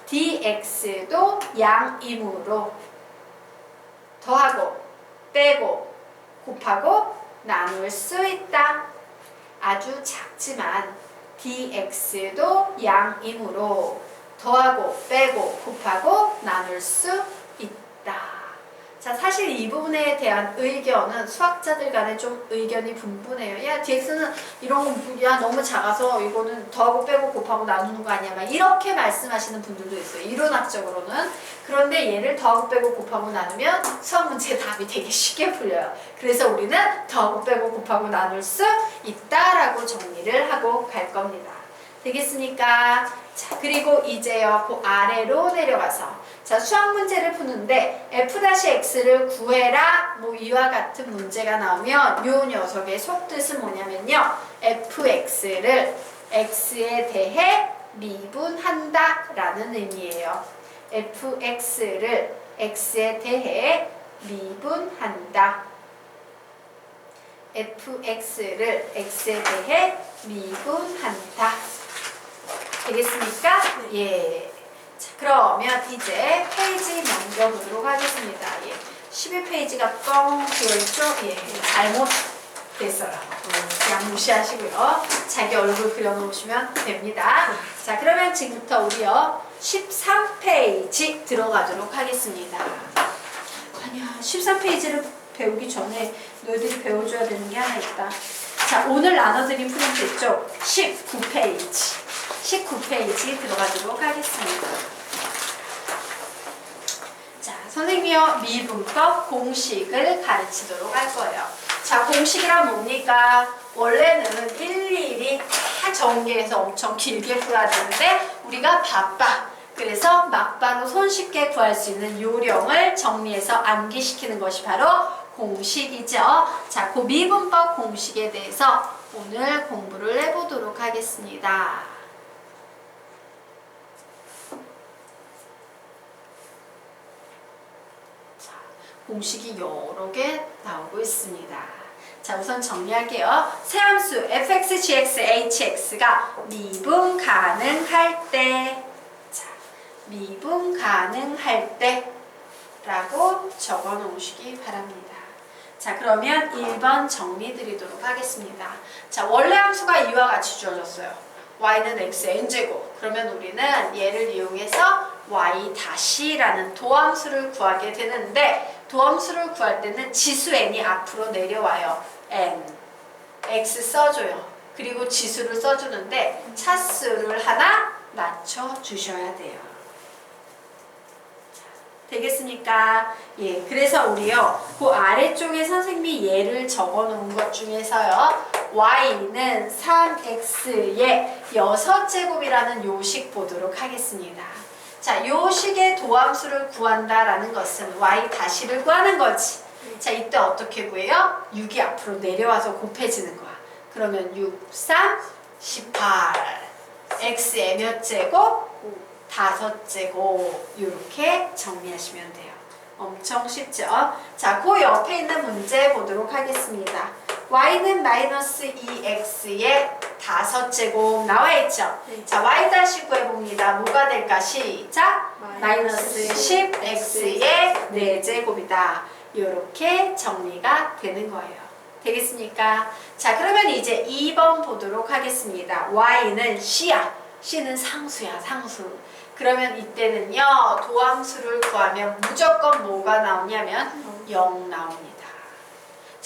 dx도 양이므로 더하고 빼고 곱하고 나눌 수 있다. 아주 작지만 dx도 양이므로 더하고 빼고 곱하고 나눌 수 있다. 자, 사실 이 부분에 대한 의견은 수학자들 간에 좀 의견이 분분해요. 야, dx는 이런 거, 야, 너무 작아서 이거는 더하고 빼고 곱하고 나누는 거 아니야? 막 이렇게 말씀하시는 분들도 있어요. 이론학적으로는. 그런데 얘를 더하고 빼고 곱하고 나누면 수학 문제 답이 되게 쉽게 풀려요. 그래서 우리는 더하고 빼고 곱하고 나눌 수 있다라고 정리를 하고 갈 겁니다. 되겠습니까? 자, 그리고 이제요, 그 아래로 내려가서 자, 수학 문제를 푸는데 f-x를 구해라 뭐 이와 같은 문제가 나오면 요 녀석의 속뜻은 뭐냐면요, fx를 x에 대해 미분한다 라는 의미예요. fx를 x에 대해 미분한다. fx를 x에 대해 미분한다. 되겠습니까? 예. 자, 그러면 이제 페이지 넘겨보도록 하겠습니다. 예. 11페이지가 뻥 비어있죠? 예. 잘못됐어요. 그냥 무시하시고요. 자기 얼굴 그려놓으시면 됩니다. 자, 그러면 지금부터 우리요 13페이지 들어가도록 하겠습니다. 아니야, 13페이지를 배우기 전에 너희들이 배워줘야 되는 게 하나 있다. 자, 오늘 나눠드린 프린트 있죠? 19페이지. 19페이지 들어가도록 하겠습니다. 자, 선생님이요, 미분법 공식을 가르치도록 할 거예요. 자, 공식이란 뭡니까? 원래는 일일이 다 전개해서 엄청 길게 풀어야 되는데 우리가 바빠. 그래서 막바로 손쉽게 구할 수 있는 요령을 정리해서 암기시키는 것이 바로 공식이죠. 자, 그 미분법 공식에 대해서 오늘 공부를 해보도록 하겠습니다. 공식이 여러 개 나오고 있습니다. 자, 우선 정리할게요. 세함수 fx, gx, hx가 미분 가능할 때, 자, 미분 가능할 때 라고 적어 놓으시기 바랍니다. 자, 그러면 1번 정리 드리도록 하겠습니다. 자, 원래 함수가 이와 같이 주어졌어요. y는 x n제곱. 그러면 우리는 얘를 이용해서 y-라는 도함수를 구하게 되는데, 도함수를 구할 때는 지수 n이 앞으로 내려와요. n, x 써줘요. 그리고 지수를 써주는데 차수를 하나 맞춰주셔야 돼요. 되겠습니까? 예, 그래서 우리요, 그 아래쪽에 선생님이 예를 적어 놓은 것 중에서요, y는 3x의 6제곱이라는 요식 보도록 하겠습니다. 자, 요식의 도함수를 구한다라는 것은 y-를 구하는 거지. 자, 이때 어떻게 구해요? 6이 앞으로 내려와서 곱해지는 거야. 그러면 6, 3, 18. x의 몇 제곱? 5제곱. 이렇게 정리하시면 돼요. 엄청 쉽죠? 자, 그 옆에 있는 문제 보도록 하겠습니다. y는 마이너스 2x의 5제곱 나와있죠? 네. 자, y' 구해봅니다. 뭐가 될까? 시작! 마이너스 10x의 4제곱이다. 이렇게 정리가 되는 거예요. 되겠습니까? 자, 그러면 이제 2번 보도록 하겠습니다. y는 c야. c는 상수야, 상수. 그러면 이때는요, 도함수를 구하면 무조건 뭐가 나오냐면 0 나옵니다.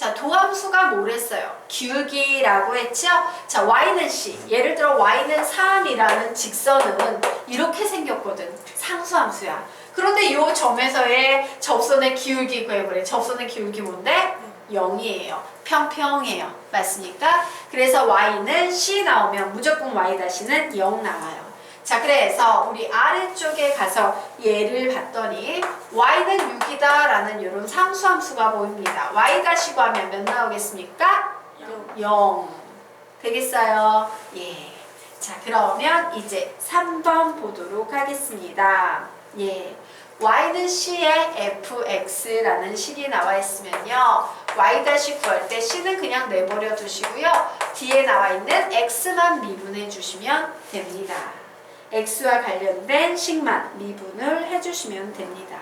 자, 도함수가 뭐랬어요? 기울기라고 했죠? 자, y는 c. 예를 들어 y는 3이라는 직선은 이렇게 생겼거든. 상수함수야. 그런데 이 점에서의 접선의 기울기 구해보래. 접선의 기울기 뭔데? 0이에요. 평평해요. 맞습니까? 그래서 y는 c 나오면 무조건 y-는 0 나와요. 자, 그래서 우리 아래쪽에 가서 얘를 봤더니 y는 6이다 라는 이런 상수함수가 보입니다. y 구하면 몇 나오겠습니까? 0. 되겠어요? 예. 자, 그러면 이제 3번 보도록 하겠습니다. 예. y는 c에 fx라는 식이 나와 있으면요. y 구할 때 c는 그냥 내버려 두시고요. 뒤에 나와 있는 x만 미분해 주시면 됩니다. x와 관련된 식만 미분을 해주시면 됩니다.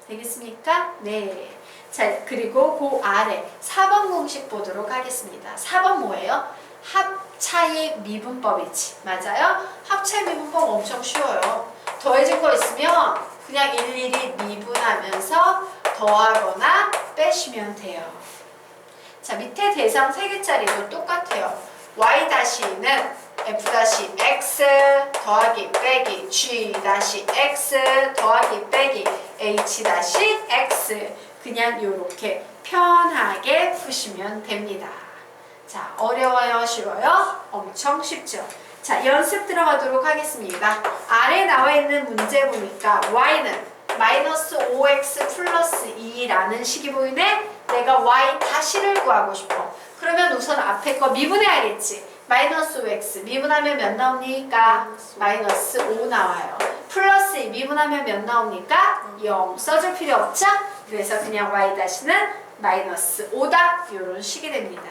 되겠습니까? 네. 자, 그리고 그 아래 4번 공식 보도록 하겠습니다. 4번 뭐예요? 합차의 미분법이지. 맞아요? 합차의 미분법 엄청 쉬워요. 더해진 거 있으면 그냥 일일이 미분하면서 더하거나 빼시면 돼요. 자, 밑에 대상 3개짜리도 똑같아요. y-는 f-x 더하기 빼기 g-x 더하기 빼기 h-x 그냥 이렇게 편하게 푸시면 됩니다. 자, 어려워요? 쉬워요? 엄청 쉽죠? 자, 연습 들어가도록 하겠습니다. 아래 나와 있는 문제 보니까 y는 마이너스 5x 플러스 2라는 식이 보이네? 내가 y-를 구하고 싶어. 그러면 우선 앞에 거 미분해야겠지. 마이너스 5x 미분하면 몇 나옵니까? 마이너스 5 나와요. 플러스 2 미분하면 몇 나옵니까? 0. 써줄 필요 없죠? 그래서 그냥 y-는 마이너스 5다. 이런 식이 됩니다.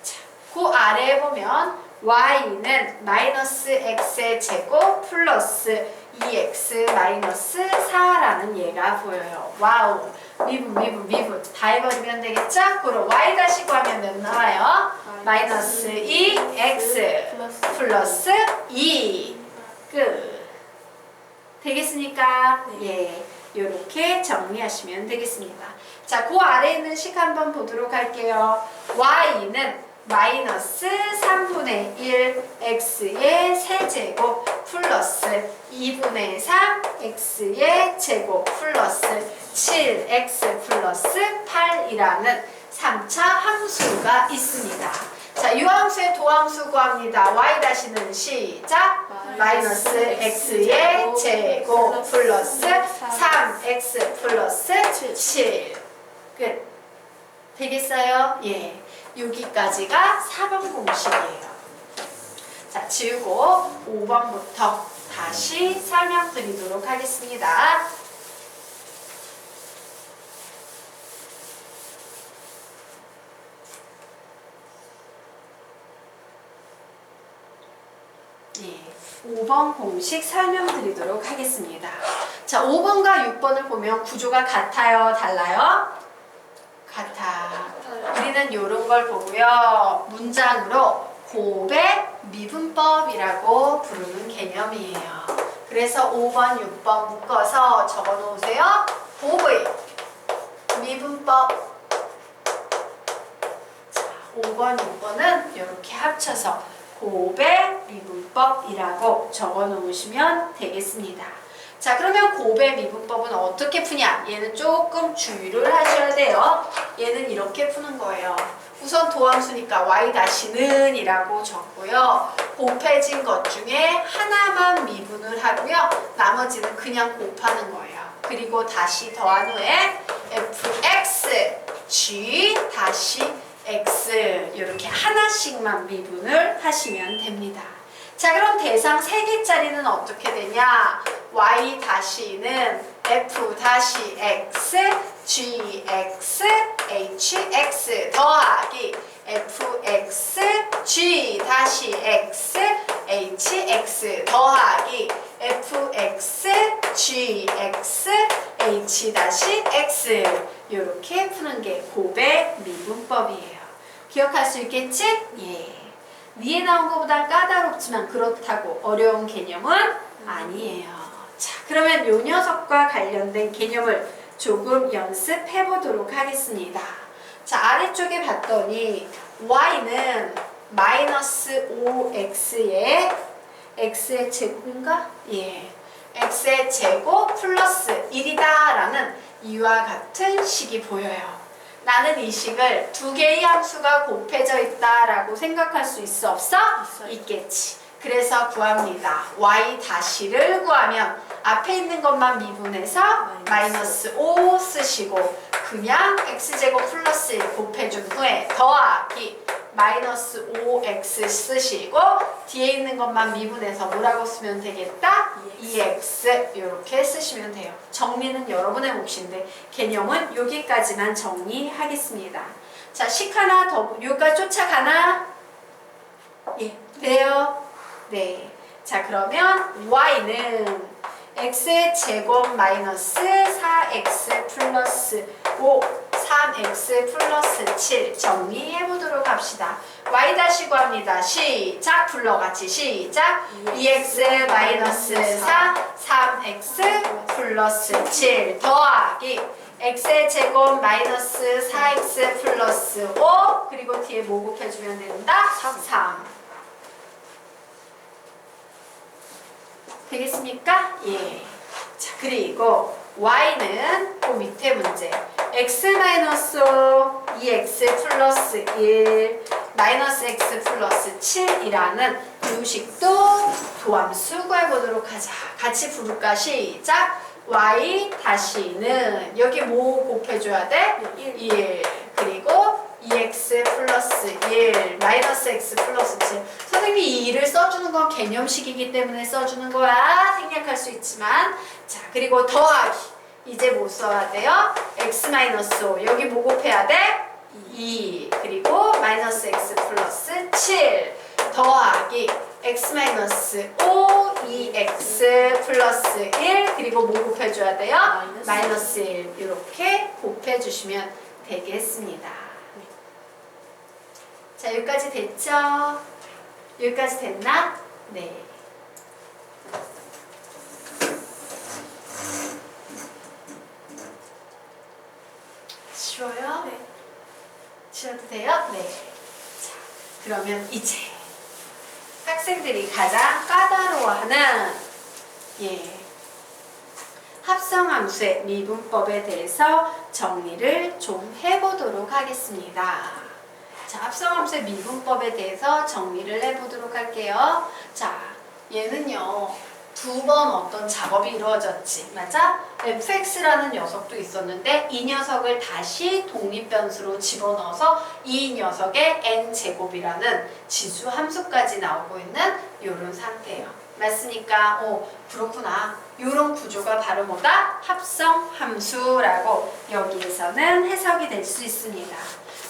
자, 그 아래에 보면 y는 마이너스 x의 제곱 플러스 2x 마이너스 4라는 얘가 보여요. 와우. 미분 다 해버리면 되겠죠? 그럼 y 구하면 몇 나와요? 마이너스 2x 플러스 2 끝. 되겠습니까? 예, 이렇게 정리하시면 되겠습니다. 자, 그 아래에 있는 식 한번 보도록 할게요. y는 마이너스 3분의 1 x의 세제곱 플러스 2분의 3 x의 제곱 플러스 7x 플러스 8이라는 3차 함수가 있습니다. 자, 이 함수의 도함수 구합니다. y-는 시작! 마이너스 x의 제곱 플러스 3x 플러스 7 끝. 되겠어요? 예. 여기까지가 4번 공식이에요. 자, 지우고 5번부터 다시 설명드리도록 하겠습니다. 예, 5번 공식 설명드리도록 하겠습니다. 자, 5번과 6번을 보면 구조가 같아요? 달라요? 같아. 우리는 이런 걸 보고요. 문장으로 곱의 미분법이라고 부르는 개념이에요. 그래서 5번, 6번 묶어서 적어 놓으세요. 곱의 미분법. 자, 5번, 6번은 이렇게 합쳐서 곱의 미분법이라고 적어 놓으시면 되겠습니다. 자, 그러면 곱의 미분법은 어떻게 푸냐? 얘는 조금 주의를 하셔야 돼요. 얘는 이렇게 푸는 거예요. 우선 도함수니까 y-는 이라고 적고요. 곱해진 것 중에 하나만 미분을 하고요. 나머지는 그냥 곱하는 거예요. 그리고 다시 더한 후에 fx, g, 다시 x 이렇게 하나씩만 미분을 하시면 됩니다. 자, 그럼 대상 3개짜리는 어떻게 되냐? y-는 f-x, gx, hx 더하기 fx, g-x, hx 더하기 fx, gx, h-x 이렇게 푸는 게 곱의 미분법이에요. 기억할 수 있겠지? 예. 위에 나온 것보다 까다롭지만 그렇다고 어려운 개념은 아니에요. 자, 그러면 요 녀석과 관련된 개념을 조금 연습해 보도록 하겠습니다. 자, 아래쪽에 봤더니 y는 마이너스 5x에 x의 제곱인가? 예. x의 제곱 플러스 1이다 라는 이와 같은 식이 보여요. 나는 이 식을 두 개의 함수가 곱해져 있다라고 생각할 수 있어 없어? 있어요. 있겠지. 그래서 구합니다. y 다시를 구하면 앞에 있는 것만 미분해서 마이너스 5 쓰시고 그냥 x제곱 플러스 1 곱해준 후에 더하기 마이너스 5x 쓰시고 뒤에 있는 것만 미분해서 뭐라고 쓰면 되겠다? 2x 이렇게 쓰시면 돼요. 정리는 여러분의 몫인데 개념은 여기까지만 정리하겠습니다. 자, 식 하나 더 여기까지 쫓아가나? 예, 돼요? 네. 자, 그러면 y는 x의 제곱 마이너스 4x 플러스 5 3x 플러스 7 정리해 보도록 합시다. y 다시 구합니다. 시작. 불러 같이 시작. 2x 마이너스 4 3x 플러스 7 더하기 x의 제곱 마이너스 4x 플러스 5 그리고 뒤에 뭐 곱해주면 된다? 3 되겠습니까? 예. 자, 그리고 y는 그 밑에 문제 x-2x 플러스 1 마이너스 x 플러스 7이라는 유식도 도함수 구해보도록 하자. 같이 부를까? 시작. y 다시는 여기 뭐 곱해줘야 돼? 1 그리고 2x 플러스 1 마이너스 x 플러스 7 선생님이 이 2를 써주는 건 개념식이기 때문에 써주는 거야 생략할 수 있지만 자 그리고 더하기 이제 뭐 써야 돼요? x 마이너스 5 여기 뭐 곱해야 돼? 2 그리고 마이너스 x 플러스 7 더하기 x 마이너스 5 2x 플러스 1 그리고 뭐 곱해줘야 돼요? 마이너스 1 이렇게 곱해주시면 되겠습니다. 자, 여기까지 됐죠? 여기까지 됐나? 네. 쉬워요? 네. 쉬어도 돼요? 네. 자, 그러면 이제 학생들이 가장 까다로워하는 합성함수의 미분법에 대해서 정리를 좀 해보도록 하겠습니다. 자, 합성함수의 미분법에 대해서 정리를 해보도록 할게요. 자, 얘는요, 두 번 어떤 작업이 이루어졌지, 맞아? fx라는 녀석도 있었는데 이 녀석을 다시 독립변수로 집어넣어서 이 녀석의 n제곱이라는 지수 함수까지 나오고 있는 이런 상태예요. 맞습니까? 그렇구나. 이런 구조가 바로 뭐다? 합성함수라고 여기에서는 해석이 될 수 있습니다.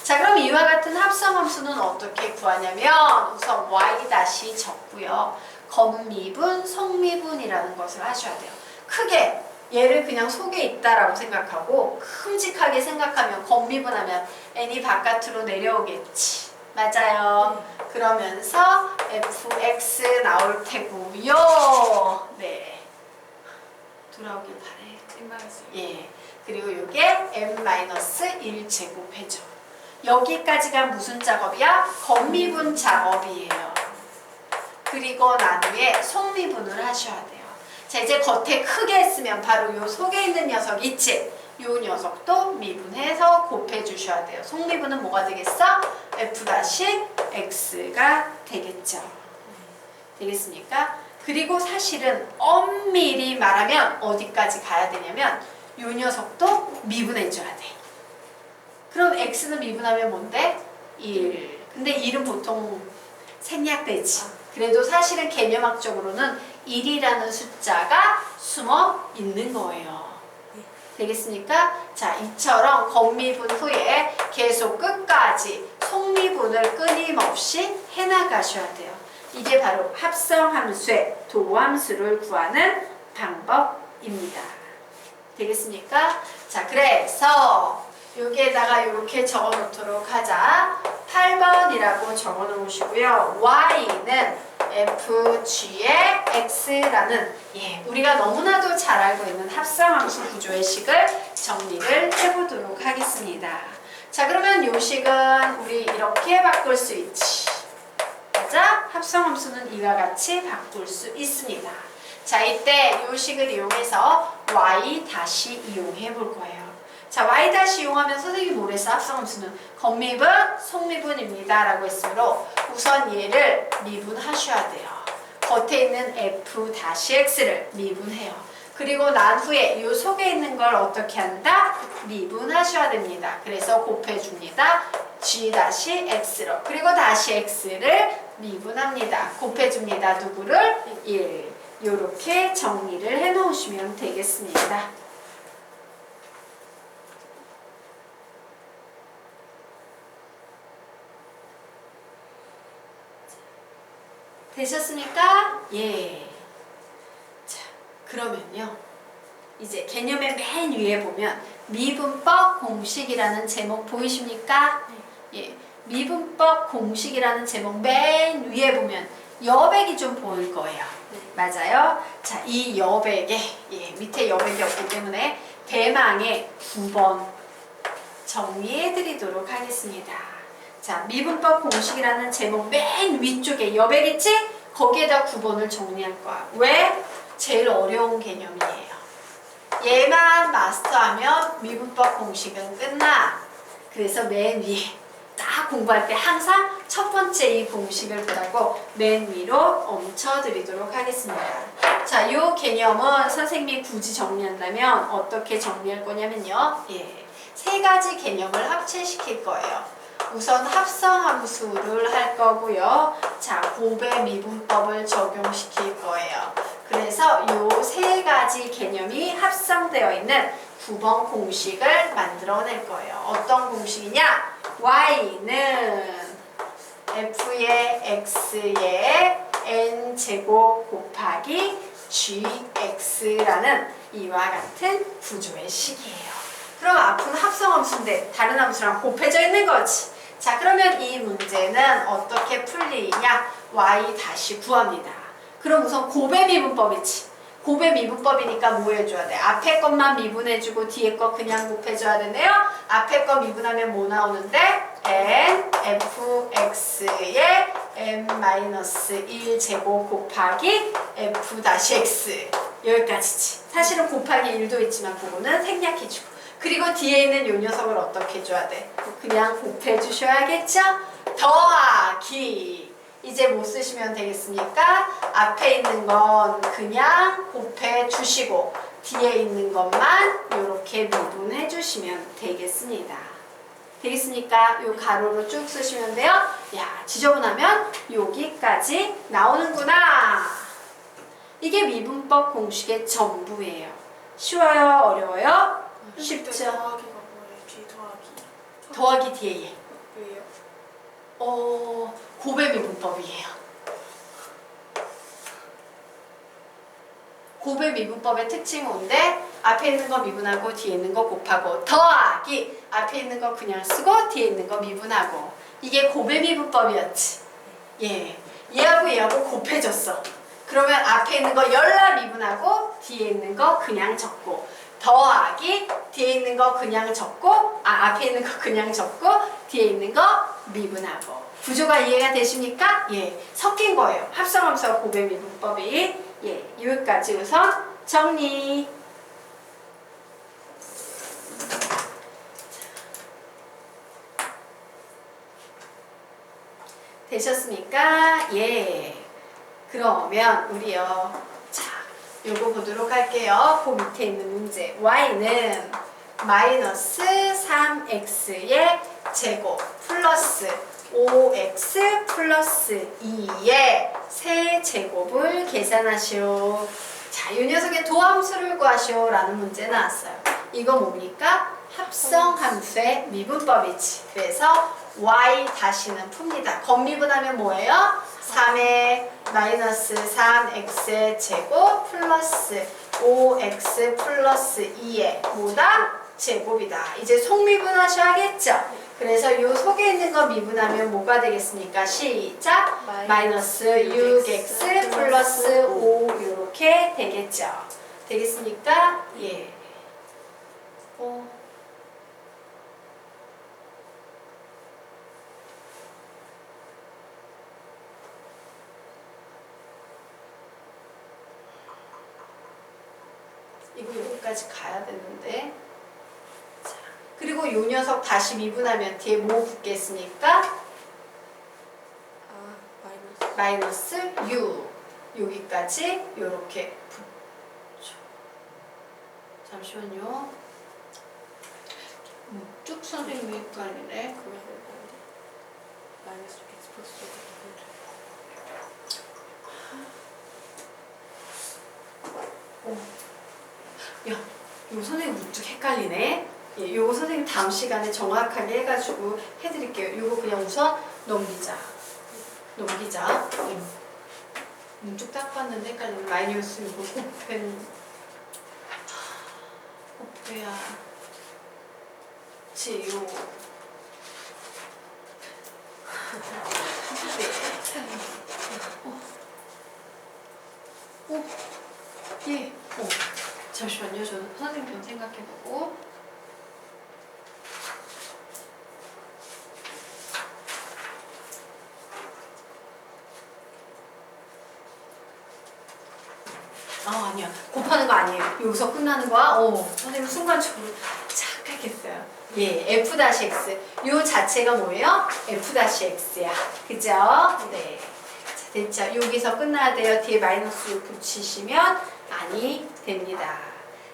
자, 그럼 이와 같은 합성함수는 어떻게 구하냐면 우선 y 다시 적고요. 겉미분, 속미분이라는 것을 하셔야 돼요. 크게 얘를 그냥 속에 있다라고 생각하고 큼직하게 생각하면 겉미분하면 n이 바깥으로 내려오겠지. 맞아요. 그러면서 fx 나올 테고요. 네. 돌아오길 바래. 예. 그리고 이게 n-1제곱해줘. 여기까지가 무슨 작업이야? 겉미분 작업이에요. 그리고 난 후에 속미분을 하셔야 돼요. 자, 이제 겉에 크게 했으면 바로 요 속에 있는 녀석 있지? 요 녀석도 미분해서 곱해 주셔야 돼요. 속미분은 뭐가 되겠어? f-x가 되겠죠. 되겠습니까? 그리고 사실은 엄밀히 말하면 어디까지 가야 되냐면 요 녀석도 미분해 줘야 돼. 그럼 x는 미분하면 뭔데? 1. 근데 1은 보통 생략되지. 그래도 사실은 개념학적으로는 1이라는 숫자가 숨어 있는 거예요. 되겠습니까? 자, 이처럼 겉미분 후에 계속 끝까지 속미분을 끊임없이 해나가셔야 돼요. 이게 바로 합성함수의 도함수를 구하는 방법입니다. 되겠습니까? 자, 그래서 여기에다가 이렇게 적어 놓도록 하자. 8번이라고 적어 놓으시고요. y는 fg의 x라는 우리가 너무나도 잘 알고 있는 합성함수 구조의 식을 정리를 해보도록 하겠습니다. 자, 그러면 요 식은 우리 이렇게 바꿀 수 있지. 맞아? 합성함수는 이와 같이 바꿀 수 있습니다. 자, 이때 요 식을 이용해서 y 다시 이용해 볼 거예요. 자, y 다시 이용하면 선생님이 뭐랬어? 합성함수는 겉미분, 속미분입니다 라고 했으므로 우선 얘를 미분하셔야 돼요. 겉에 있는 f 다시 x를 미분해요. 그리고 난 후에 이 속에 있는 걸 어떻게 한다? 미분하셔야 됩니다. 그래서 곱해줍니다. g 다시 x로. 그리고 다시 x를 미분합니다. 곱해줍니다. 누구를? 1. 요렇게 정리를 해 놓으시면 되겠습니다. 되셨습니까? 예. 자, 그러면요. 이제 개념의 맨 위에 보면 미분법 공식이라는 제목 보이십니까? 예. 미분법 공식이라는 제목 맨 위에 보면 여백이 좀 보일 거예요. 맞아요? 자, 이 여백에 밑에 여백이 없기 때문에 대망의 9번 정리해 드리도록 하겠습니다. 자, 미분법 공식이라는 제목 맨 위쪽에 여백 있지? 거기에다 9번을 정리할 거야. 왜? 제일 어려운 개념이에요. 얘만 마스터하면 미분법 공식은 끝나. 그래서 맨 위에 딱 공부할 때 항상 첫 번째 이 공식을 보라고 맨 위로 얹혀드리도록 하겠습니다. 자, 이 개념은 선생님이 굳이 정리한다면 어떻게 정리할 거냐면요. 세 가지 개념을 합체시킬 거예요. 우선 합성함수를 할 거고요. 자, 곱의 미분법을 적용시킬 거예요. 그래서 이 세 가지 개념이 합성되어 있는 9번 공식을 만들어낼 거예요. 어떤 공식이냐? y는 f의 x의 n제곱 곱하기 gx라는 이와 같은 구조의 식이에요. 그럼 앞은 합성함수인데 다른 함수랑 곱해져 있는 거지. 자, 그러면 이 문제는 어떻게 풀리냐? y 다시 구합니다. 그럼 우선 곱의 미분법이지. 곱의 미분법이니까 뭐 해줘야 돼? 앞에 것만 미분해주고 뒤에 거 그냥 곱해줘야 되네요. 앞에 거 미분하면 뭐 나오는데? n fx의 n-1 제곱 곱하기 f-x 여기까지지. 사실은 곱하기 1도 있지만 그거는 생략해주고. 그리고 뒤에 있는 요 녀석을 어떻게 해줘야 돼? 그냥 곱해주셔야겠죠? 더하기. 이제 뭐 쓰시면 되겠습니까? 앞에 있는 건 그냥 곱해주시고 뒤에 있는 것만 이렇게 미분해 주시면 되겠습니다. 되겠습니까? 요 가로로 쭉 쓰시면 돼요. 야, 지저분하면 여기까지 나오는구나. 이게 미분법 공식의 전부예요. 쉬워요? 어려워요? 쉽죠? 더하기가 뭐예요? 뒤 더하기. 더하기 뒤에 얘. 왜요? 곱의 미분법이에요. 곱의 미분법의 특징은 뭔데? 앞에 있는 거 미분하고 뒤에 있는 거 곱하고 더하기 앞에 있는 거 그냥 쓰고 뒤에 있는 거 미분하고 이게 곱의 미분법이었지. 얘하고 곱해졌어. 그러면 앞에 있는 거 열라 미분하고 뒤에 있는 거 그냥 적고 더하기 뒤에 있는 거 그냥 적고 앞에 있는 거 그냥 적고 뒤에 있는 거 미분하고 구조가 이해가 되십니까? 섞인 거예요. 합성함수와 곱의 미분법이 여기까지 우선 정리. 되셨습니까? 그러면 우리요. 자, 요거 보도록 할게요. 그 밑에 있는 문제. y는 마이너스 3x의 제곱 플러스 5x 플러스 2의 세제곱을 계산하시오. 자, 이 녀석의 도함수를 구하시오 라는 문제 나왔어요. 이거 뭡니까? 합성함수의 미분법이지. 그래서 y 다시는 풉니다. 겉미분하면 뭐예요? 3의 마이너스 3x의 제곱 플러스 5x 플러스 2의 뭐다? 제곱이다. 이제 속미분하셔야겠죠? 그래서 이 속에 있는 거 미분하면 뭐가 되겠습니까? 시작! 마이너스 6x 플러스 5 이렇게 되겠죠? 되겠습니까? 예. 이거 여기까지 가야 되는데. 자, 그리고 이 녀석 다시 미분하면 뒤에 뭐 붙겠습니까? 마이너스 6. 여기까지 이렇게 붙죠. 잠시만요. 쭉 선생님이 헷갈리네. 야, 요 선생님 우뚝 헷갈리네. 예, 요거 선생님 다음 시간에 정확하게 해가지고 해드릴게요. 요거 그냥 우선 넘기자. 문쭉 딱 봤는데 헷갈리네. 마이너스 이거 곱펜. 곱해야. 지요. 예. 잠시만요. 저는 선생님 좀 생각해보고. 아니야. 곱하는 거 아니에요. 여기서 끝나는 거야? 선생님 순간적으로 착각했어요. 예, f-x. 요 자체가 뭐예요? f-x야. 그죠? 네. 자, 됐죠? 여기서 끝나야 돼요. 뒤에 마이너스 붙이시면 아니 됩니다.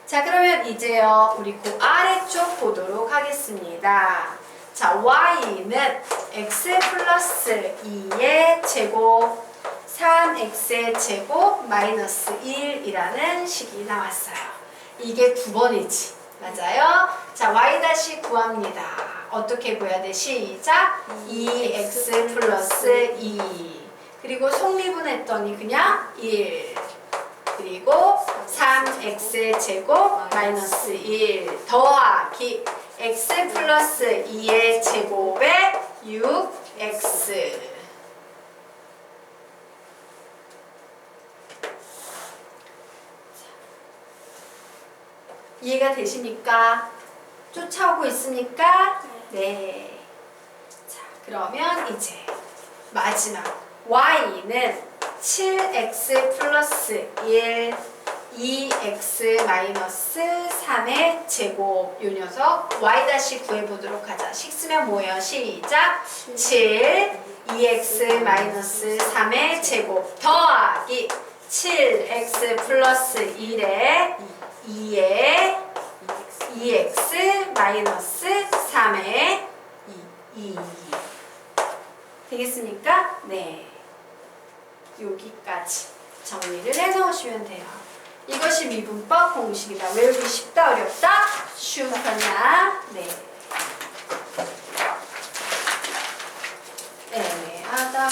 자, 그러면 이제요. 우리 그 아래쪽 보도록 하겠습니다. 자, y는 x 플러스 2의 제곱 3x의 제곱 마이너스 1이라는 식이 나왔어요. 이게 9번이지. 맞아요? 자, y 다시 구합니다. 어떻게 구해야 돼? 시작! 2x 플러스 2. 그리고 속미분했더니 그냥 1. 그리고 3x의 제곱 마이너스 1 더하기 x 플러스 2의 제곱에 6x. 이해가 되십니까? 쫓아오고 있습니까? 네. 자, 그러면 이제 마지막 y는 7x 플러스 1 2x 마이너스 3의 제곱. 요 녀석 y 다시 구해보도록 하자. 식 쓰면 뭐예요? 시작! 7 2x 마이너스 3의 제곱 더하기 7x 플러스 1의 2의 2x 마이너스 3의 2 되겠습니까? 네. 여기까지 정리를 해놓으시면 돼요. 이것이 미분법 공식이다. 외우기 쉽다 어렵다? 쉬운 편이야. 네. 애매하다.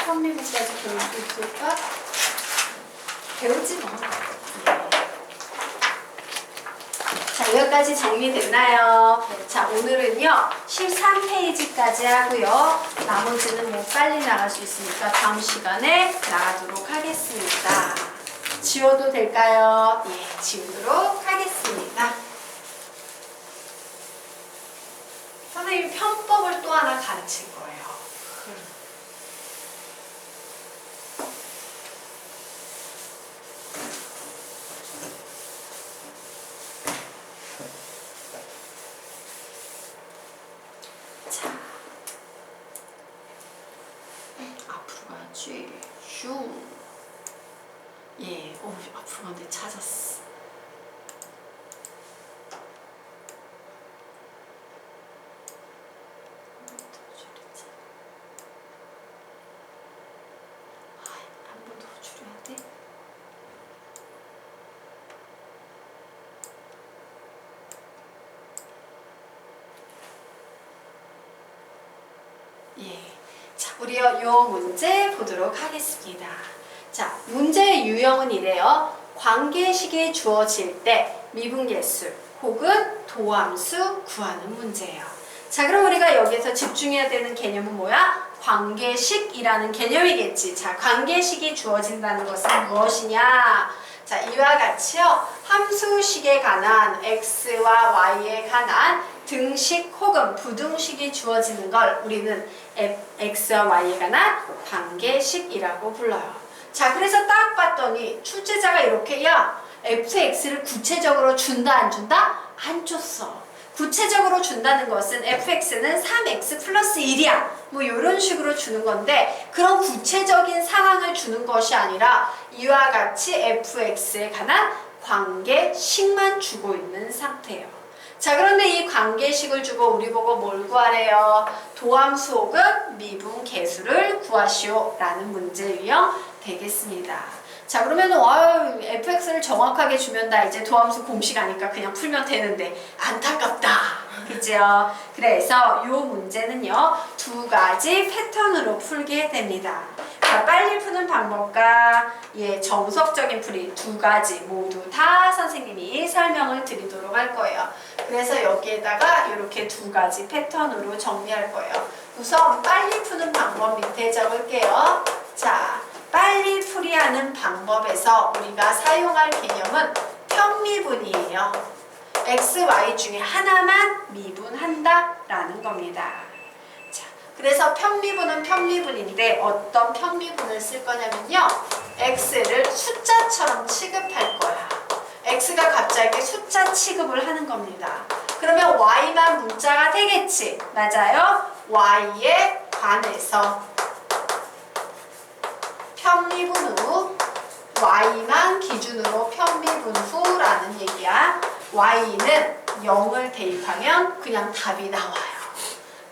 선미분까지 배울 수 있을까? 배우지 뭐. 자, 여기까지 정리됐나요? 자, 오늘은요 13페이지까지 하고요. 나머지는 뭐 빨리 나갈 수 있으니까 다음 시간에 나가도록 하겠습니다. 지워도 될까요? 예, 지우도록 하겠습니다. 선생님이 편법을 또 하나 가르칠 거예요. 자, 앞으로 가야지. 슈. 예, 앞으로 가는데 찾았어. 한 번 더 줄여야 돼. 예. 자, 우리요 요 문제 보도록 하겠습니다. 자, 문제의 유형은 이래요. 관계식이 주어질 때 미분계수 혹은 도함수 구하는 문제예요. 자, 그럼 우리가 여기서 집중해야 되는 개념은 뭐야? 관계식이라는 개념이겠지. 자, 관계식이 주어진다는 것은 무엇이냐? 자, 이와 같이요. 함수식에 관한 x와 y에 관한 등식 혹은 부등식이 주어지는 걸 우리는 x와 y에 관한 관계식이라고 불러요. 자, 그래서 딱 봤더니 출제자가 이렇게 야, fx를 구체적으로 준다 안 준다? 안 줬어. 구체적으로 준다는 것은 fx는 3x 플러스 1이야. 뭐 이런 식으로 주는 건데 그런 구체적인 상황을 주는 것이 아니라 이와 같이 fx에 관한 관계식만 주고 있는 상태예요. 자, 그런데 이 관계식을 주고 우리 보고 뭘 구하래요? 도함수 혹은 미분계수를 구하시오 라는 문제 유형 되겠습니다. 자, 그러면 fx를 정확하게 주면 나 이제 도함수 공식 아니까 그냥 풀면 되는데 안타깝다. 그죠? 그래서 이 문제는요. 두 가지 패턴으로 풀게 됩니다. 자, 빨리 푸는 방법과 정석적인 풀이 두 가지 모두 다 선생님이 설명을 드리도록 할 거예요. 그래서 여기에다가 이렇게 두 가지 패턴으로 정리할 거예요. 우선 빨리 푸는 방법 밑에 적을게요. 자, 빨리 풀이하는 방법에서 우리가 사용할 개념은 평미분이에요. x, y 중에 하나만 미분한다 라는 겁니다. 자, 그래서 평미분은 평미분인데 어떤 평미분을 쓸 거냐면요. x를 숫자처럼 취급할 거야. x가 갑자기 숫자 취급을 하는 겁니다. 그러면 y만 문자가 되겠지. 맞아요? y에 관해서 평미분 후 y만 기준으로 평미분 후라는 얘기야. y는 0을 대입하면 그냥 답이 나와요.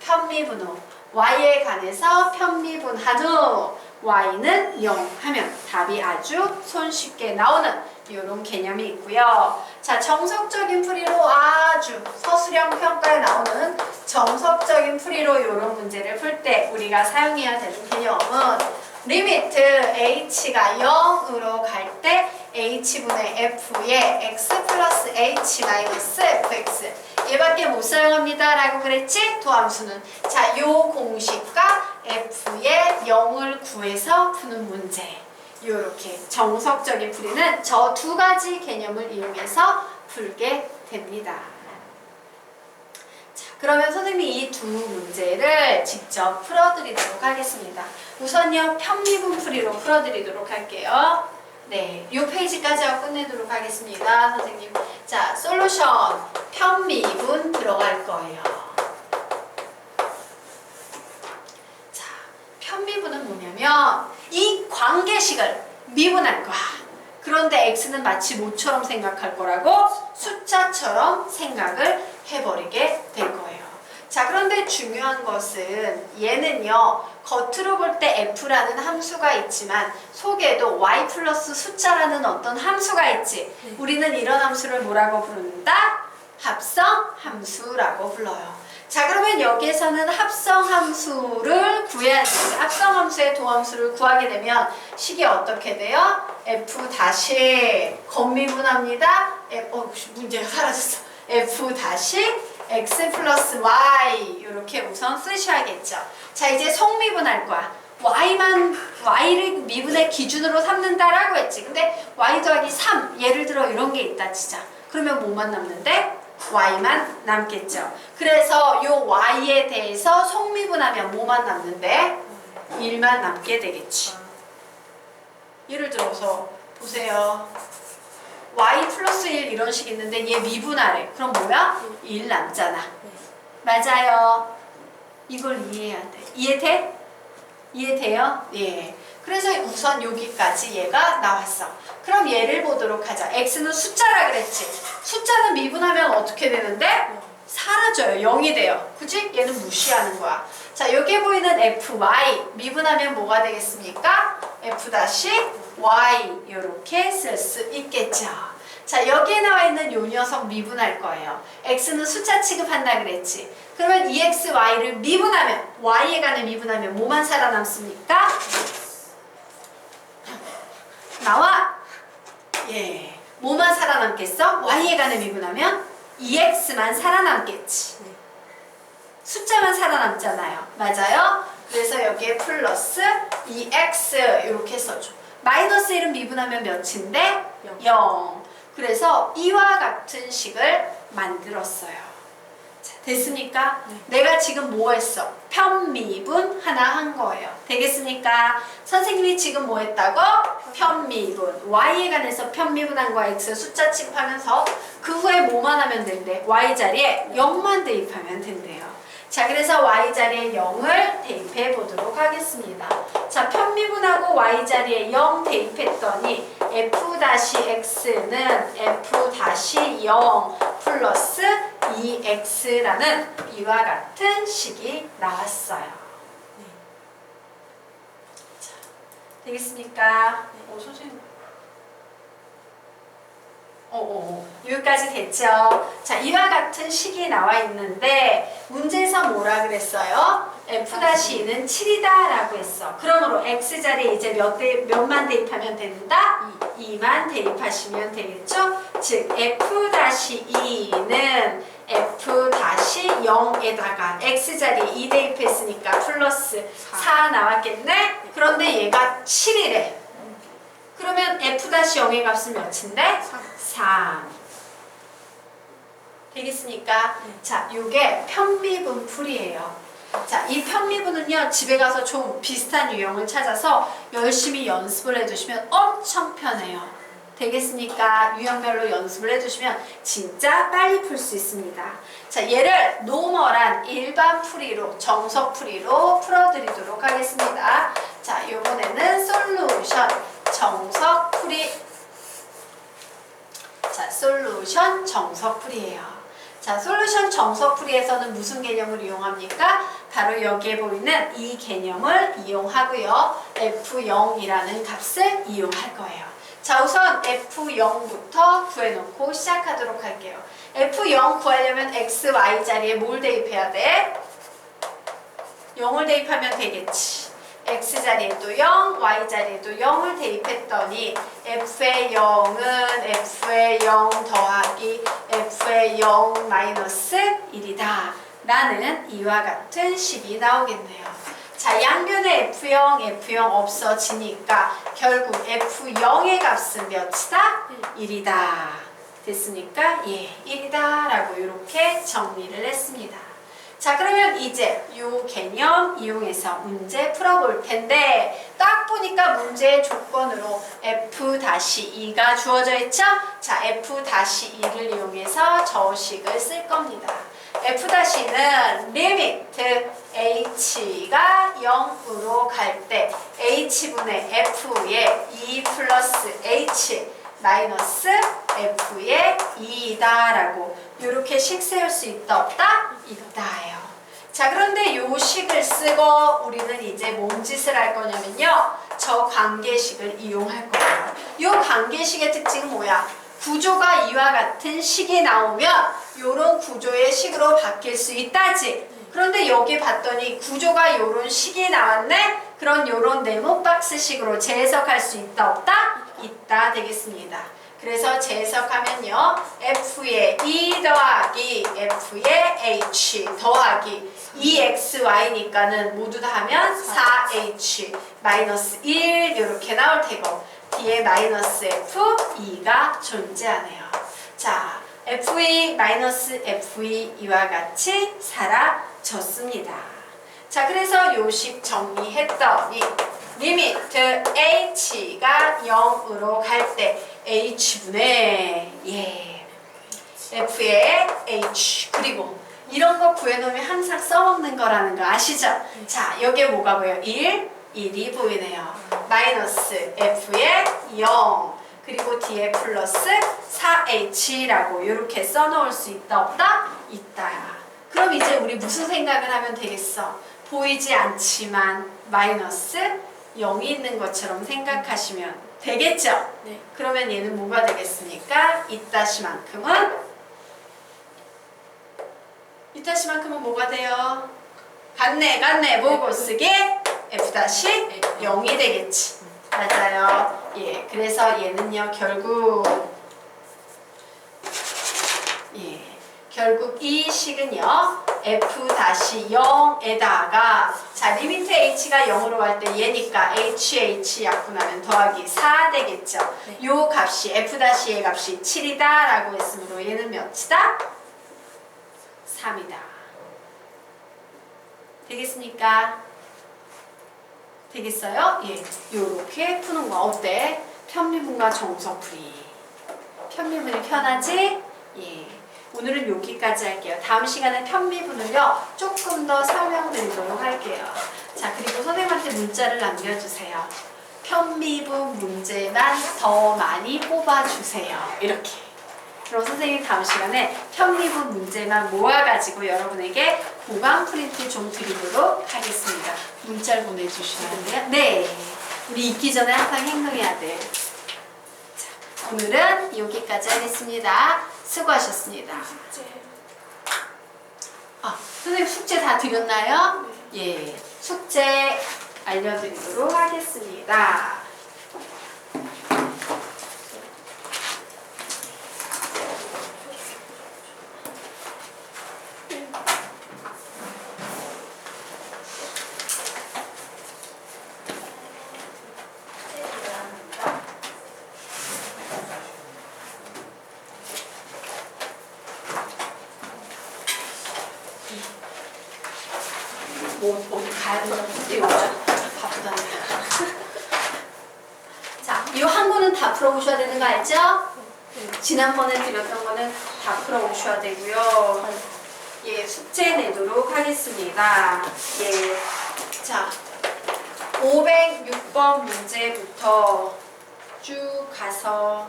평미분 후 y에 관해서 평미분한 후 y는 0 하면 답이 아주 손쉽게 나오는 이런 개념이 있고요. 자, 정석적인 풀이로 아주 서술형 평가에 나오는 정석적인 풀이로 이런 문제를 풀 때 우리가 사용해야 되는 개념은 리미트 h가 0으로 갈 때 h분의 f에 x 플러스 h 마이너스 fx 얘밖에 못 사용합니다 라고 그랬지? 도함수는. 자, 요 공식과 f의 0을 구해서 푸는 문제. 요렇게 정석적인 풀이는 저 두 가지 개념을 이용해서 풀게 됩니다. 자, 그러면 선생님이 이 두 문제를 직접 풀어드리도록 하겠습니다. 우선요, 평미분 풀이로 풀어드리도록 할게요. 네, 이 페이지까지 하고 끝내도록 하겠습니다, 선생님. 자, 솔루션 평미분 들어갈 거예요. 자, 평미분은 뭐냐면 이 관계식을 미분할 거야. 그런데 x는 마치 모처럼 생각할 거라고 숫자처럼 생각을 해버리게 될 거예요. 자, 그런데 중요한 것은 얘는요, 겉으로 볼 때 f라는 함수가 있지만 속에도 y 플러스 숫자라는 어떤 함수가 있지. 우리는 이런 함수를 뭐라고 부른다? 합성 함수라고 불러요. 자, 그러면 여기에서는 합성 함수를 구해야 돼요. 합성 함수의 도함수를 구하게 되면 식이 어떻게 돼요? f 다시 건미분합니다. 문제가 사라졌어. f 다시 x 플러스 y 이렇게 우선 쓰셔야겠죠. 자, 이제 속미분할 거야. y를 미분의 기준으로 삼는다라고 했지. 근데 y 더하기 3 예를 들어 이런 게 있다 치자. 그러면 뭐만 남는데? y만 남겠죠. 그래서 요 y에 대해서 속미분하면 뭐만 남는데? 1만 남게 되겠지. 예를 들어서 보세요. y 플러스 1 이런 식 있는데 얘 미분하래. 그럼 뭐야? 1 남잖아. 맞아요. 이걸 이해해야 돼. 이해돼? 이해돼요? 예. 그래서 우선 여기까지 얘가 나왔어. 그럼 얘를 보도록 하자. x는 숫자라 그랬지. 숫자는 미분하면 어떻게 되는데? 사라져요. 0이 돼요. 그치? 얘는 무시하는 거야. 자, 여기에 보이는 fy 미분하면 뭐가 되겠습니까? f-y 이렇게 쓸 수 있겠죠. 자, 여기에 나와 있는 요 녀석 미분할 거예요. x는 숫자 취급한다 그랬지. 그러면 exy를 미분하면 y에 관해 미분하면 뭐만 살아남습니까? 나와! 예. 뭐만 살아남겠어? y에 관해 미분하면 2x만 살아남겠지. 숫자만 살아남잖아요. 맞아요? 그래서 여기에 플러스 2x 이렇게 써줘. 마이너스 1은 미분하면 몇인데? 0. 그래서 이와 같은 식을 만들었어요. 자, 됐습니까? 내가 지금 뭐 했어? 편미분 하나 한 거예요. 되겠습니까? 선생님이 지금 뭐 했다고? 편미분. y에 관해서 편미분한 거 x 숫자 취급하면서 그 후에 뭐만 하면 된대? y 자리에 0만 대입하면 된대요. 자, 그래서 y 자리에 0을 대입해 보도록 하겠습니다. 자, 편미분하고 y 자리에 0 대입했더니 f-x는 f-0 플러스 2x라는 이와 같은 식이 나왔어요. 자, 되겠습니까? 선생님. 여기까지 됐죠? 자, 이와 같은 식이 나와 있는데 문제에서 뭐라 그랬어요? f-2는 7이다 라고 했어. 그러므로 x자리에 이제 몇만 대입하면 된다? 2만 대입하시면 되겠죠? 즉 f-2는 f-0에다가 x자리에 2 대입했으니까 플러스 4 나왔겠네? 그런데 얘가 7이래. 그러면 f-0의 값은 몇인데? 3. 되겠습니까? 자, 요게 편미분 풀이에요. 자, 이 편미분은요, 집에 가서 좀 비슷한 유형을 찾아서 열심히 연습을 해두시면 엄청 편해요. 되겠습니까? 유형별로 연습을 해두시면 진짜 빨리 풀 수 있습니다. 자, 얘를 노멀한 일반 풀이로, 정석 풀이로 풀어드리도록 하겠습니다. 자, 요번에는 솔루션 정석 풀이. 자, 솔루션 정석풀이에요. 자, 솔루션 정석풀이에서는 무슨 개념을 이용합니까? 바로 여기에 보이는 이 개념을 이용하고요. F0이라는 값을 이용할 거예요. 자, 우선 F0부터 구해놓고 시작하도록 할게요. F0 구하려면 X, Y 자리에 뭘 대입해야 돼? 0을 대입하면 되겠지. x자리에도 0, y자리에도 0을 대입했더니 f의 0은 f의 0 더하기 f의 0 마이너스 1이다 라는 이와 같은 식이 나오겠네요. 자, 양변에 f0, f0 없어지니까 결국 f0의 값은 몇이다? 1이다. 됐습니까? 예, 1이다 라고 이렇게 정리를 했습니다. 자, 그러면 이제 이 개념 이용해서 문제 풀어볼 텐데 딱 보니까 문제의 조건으로 f-2가 주어져 있죠? 자, f-2를 이용해서 저 식을 쓸 겁니다. f-는 리미트 h가 0으로 갈 때 h분의 f의 2 플러스 h 마이너스 f의 2이다 라고 이렇게 식 세울 수 있다 없다? 있다예요. 자, 그런데 요 식을 쓰고 우리는 이제 뭔 짓을 할 거냐면요, 저 관계식을 이용할 거예요. 요 관계식의 특징은 뭐야? 구조가 이와 같은 식이 나오면 요런 구조의 식으로 바뀔 수 있다지. 그런데 여기 봤더니 구조가 요런 식이 나왔네? 그런 요런 네모박스 식으로 재해석할 수 있다 없다? 있다 되겠습니다. 그래서 재해석하면요, f의 2 더하기 f의 h 더하기 2xy니까는 모두 다 하면 4h 마이너스 1 이렇게 나올 테고 뒤에 마이너스 f 2가 존재하네요. 자, f2 마이너스 f2 이와 같이 사라졌습니다. 자, 그래서 요식 정리했더니 리미트 h가 0으로 갈 때 h분의 f의 h, 그리고 이런 거 구해놓으면 항상 써먹는 거라는 거 아시죠? 자, 여기에 뭐가 보여요? 1이 보이네요. 마이너스 f의 0, 그리고 뒤에 플러스 4h라고 이렇게 써놓을 수 있다 없다? 있다. 그럼 이제 우리 무슨 생각을 하면 되겠어? 보이지 않지만 마이너스 0이 있는 것처럼 생각하시면 되겠죠? 네. 그러면 얘는 뭐가 되겠습니까? 이따시만큼은 뭐가 돼요? 같네 보고 쓰기 f-0이 되겠지. 맞아요. 예, 그래서 얘는요 결국 결국 이 식은요 f-0에다가 자 리미트 h가 0으로 갈 때 얘니까 h 약분하면 더하기 4 되겠죠. 네. 요 값이 f-의 값이 7이다 라고 했으므로 얘는 몇이다? 3이다. 되겠습니까? 되겠어요? 예, 요렇게 푸는 거 어때? 편미분과 정석풀이. 편미분이 편하지? 예. 오늘은 여기까지 할게요. 다음 시간에 편미분을요 조금 더 설명드리도록 할게요. 자, 그리고 선생님한테 문자를 남겨주세요. 편미분 문제만 더 많이 뽑아주세요. 이렇게. 그럼 선생님 다음 시간에 편미분 문제만 모아가지고 여러분에게 보강 프린트 좀 드리도록 하겠습니다. 문자를 보내주시면 돼요. 네. 우리 있기 전에 항상 행동해야 돼. 자, 오늘은 여기까지 하겠습니다. 수고하셨습니다. 숙제. 아, 선생님 숙제 다 드렸나요? 예, 숙제 알려드리도록 하겠습니다. 뭐 어디 가야 되는지 바쁘다. 자, 이 한 거는 다 풀어오셔야 되는 거 알죠? 지난번에 드렸던 거는 다 풀어오셔야 되고요. 예, 숙제 내도록 하겠습니다. 예, 자, 506번 문제부터 쭉 가서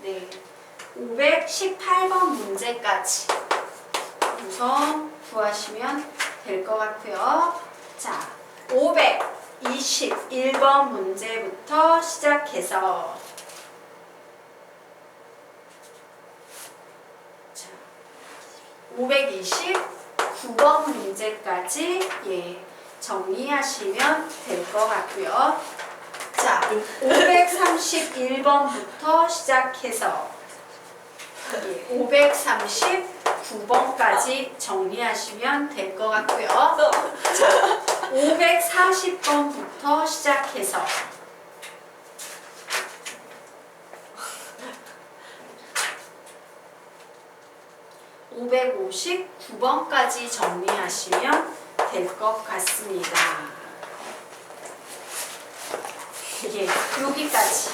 네, 518번 문제까지 우선 구하시면 될 것 같고요. 자, 521번 문제부터 시작해서 자, 529번 문제까지 예, 정리하시면 될 것 같고요. 자, 531번부터 시작해서 예, 539번까지 정리하시면 될 것 같고요. 자, 540번부터 시작해서 559번까지 정리하시면 될 것 같습니다. 예, 여기까지.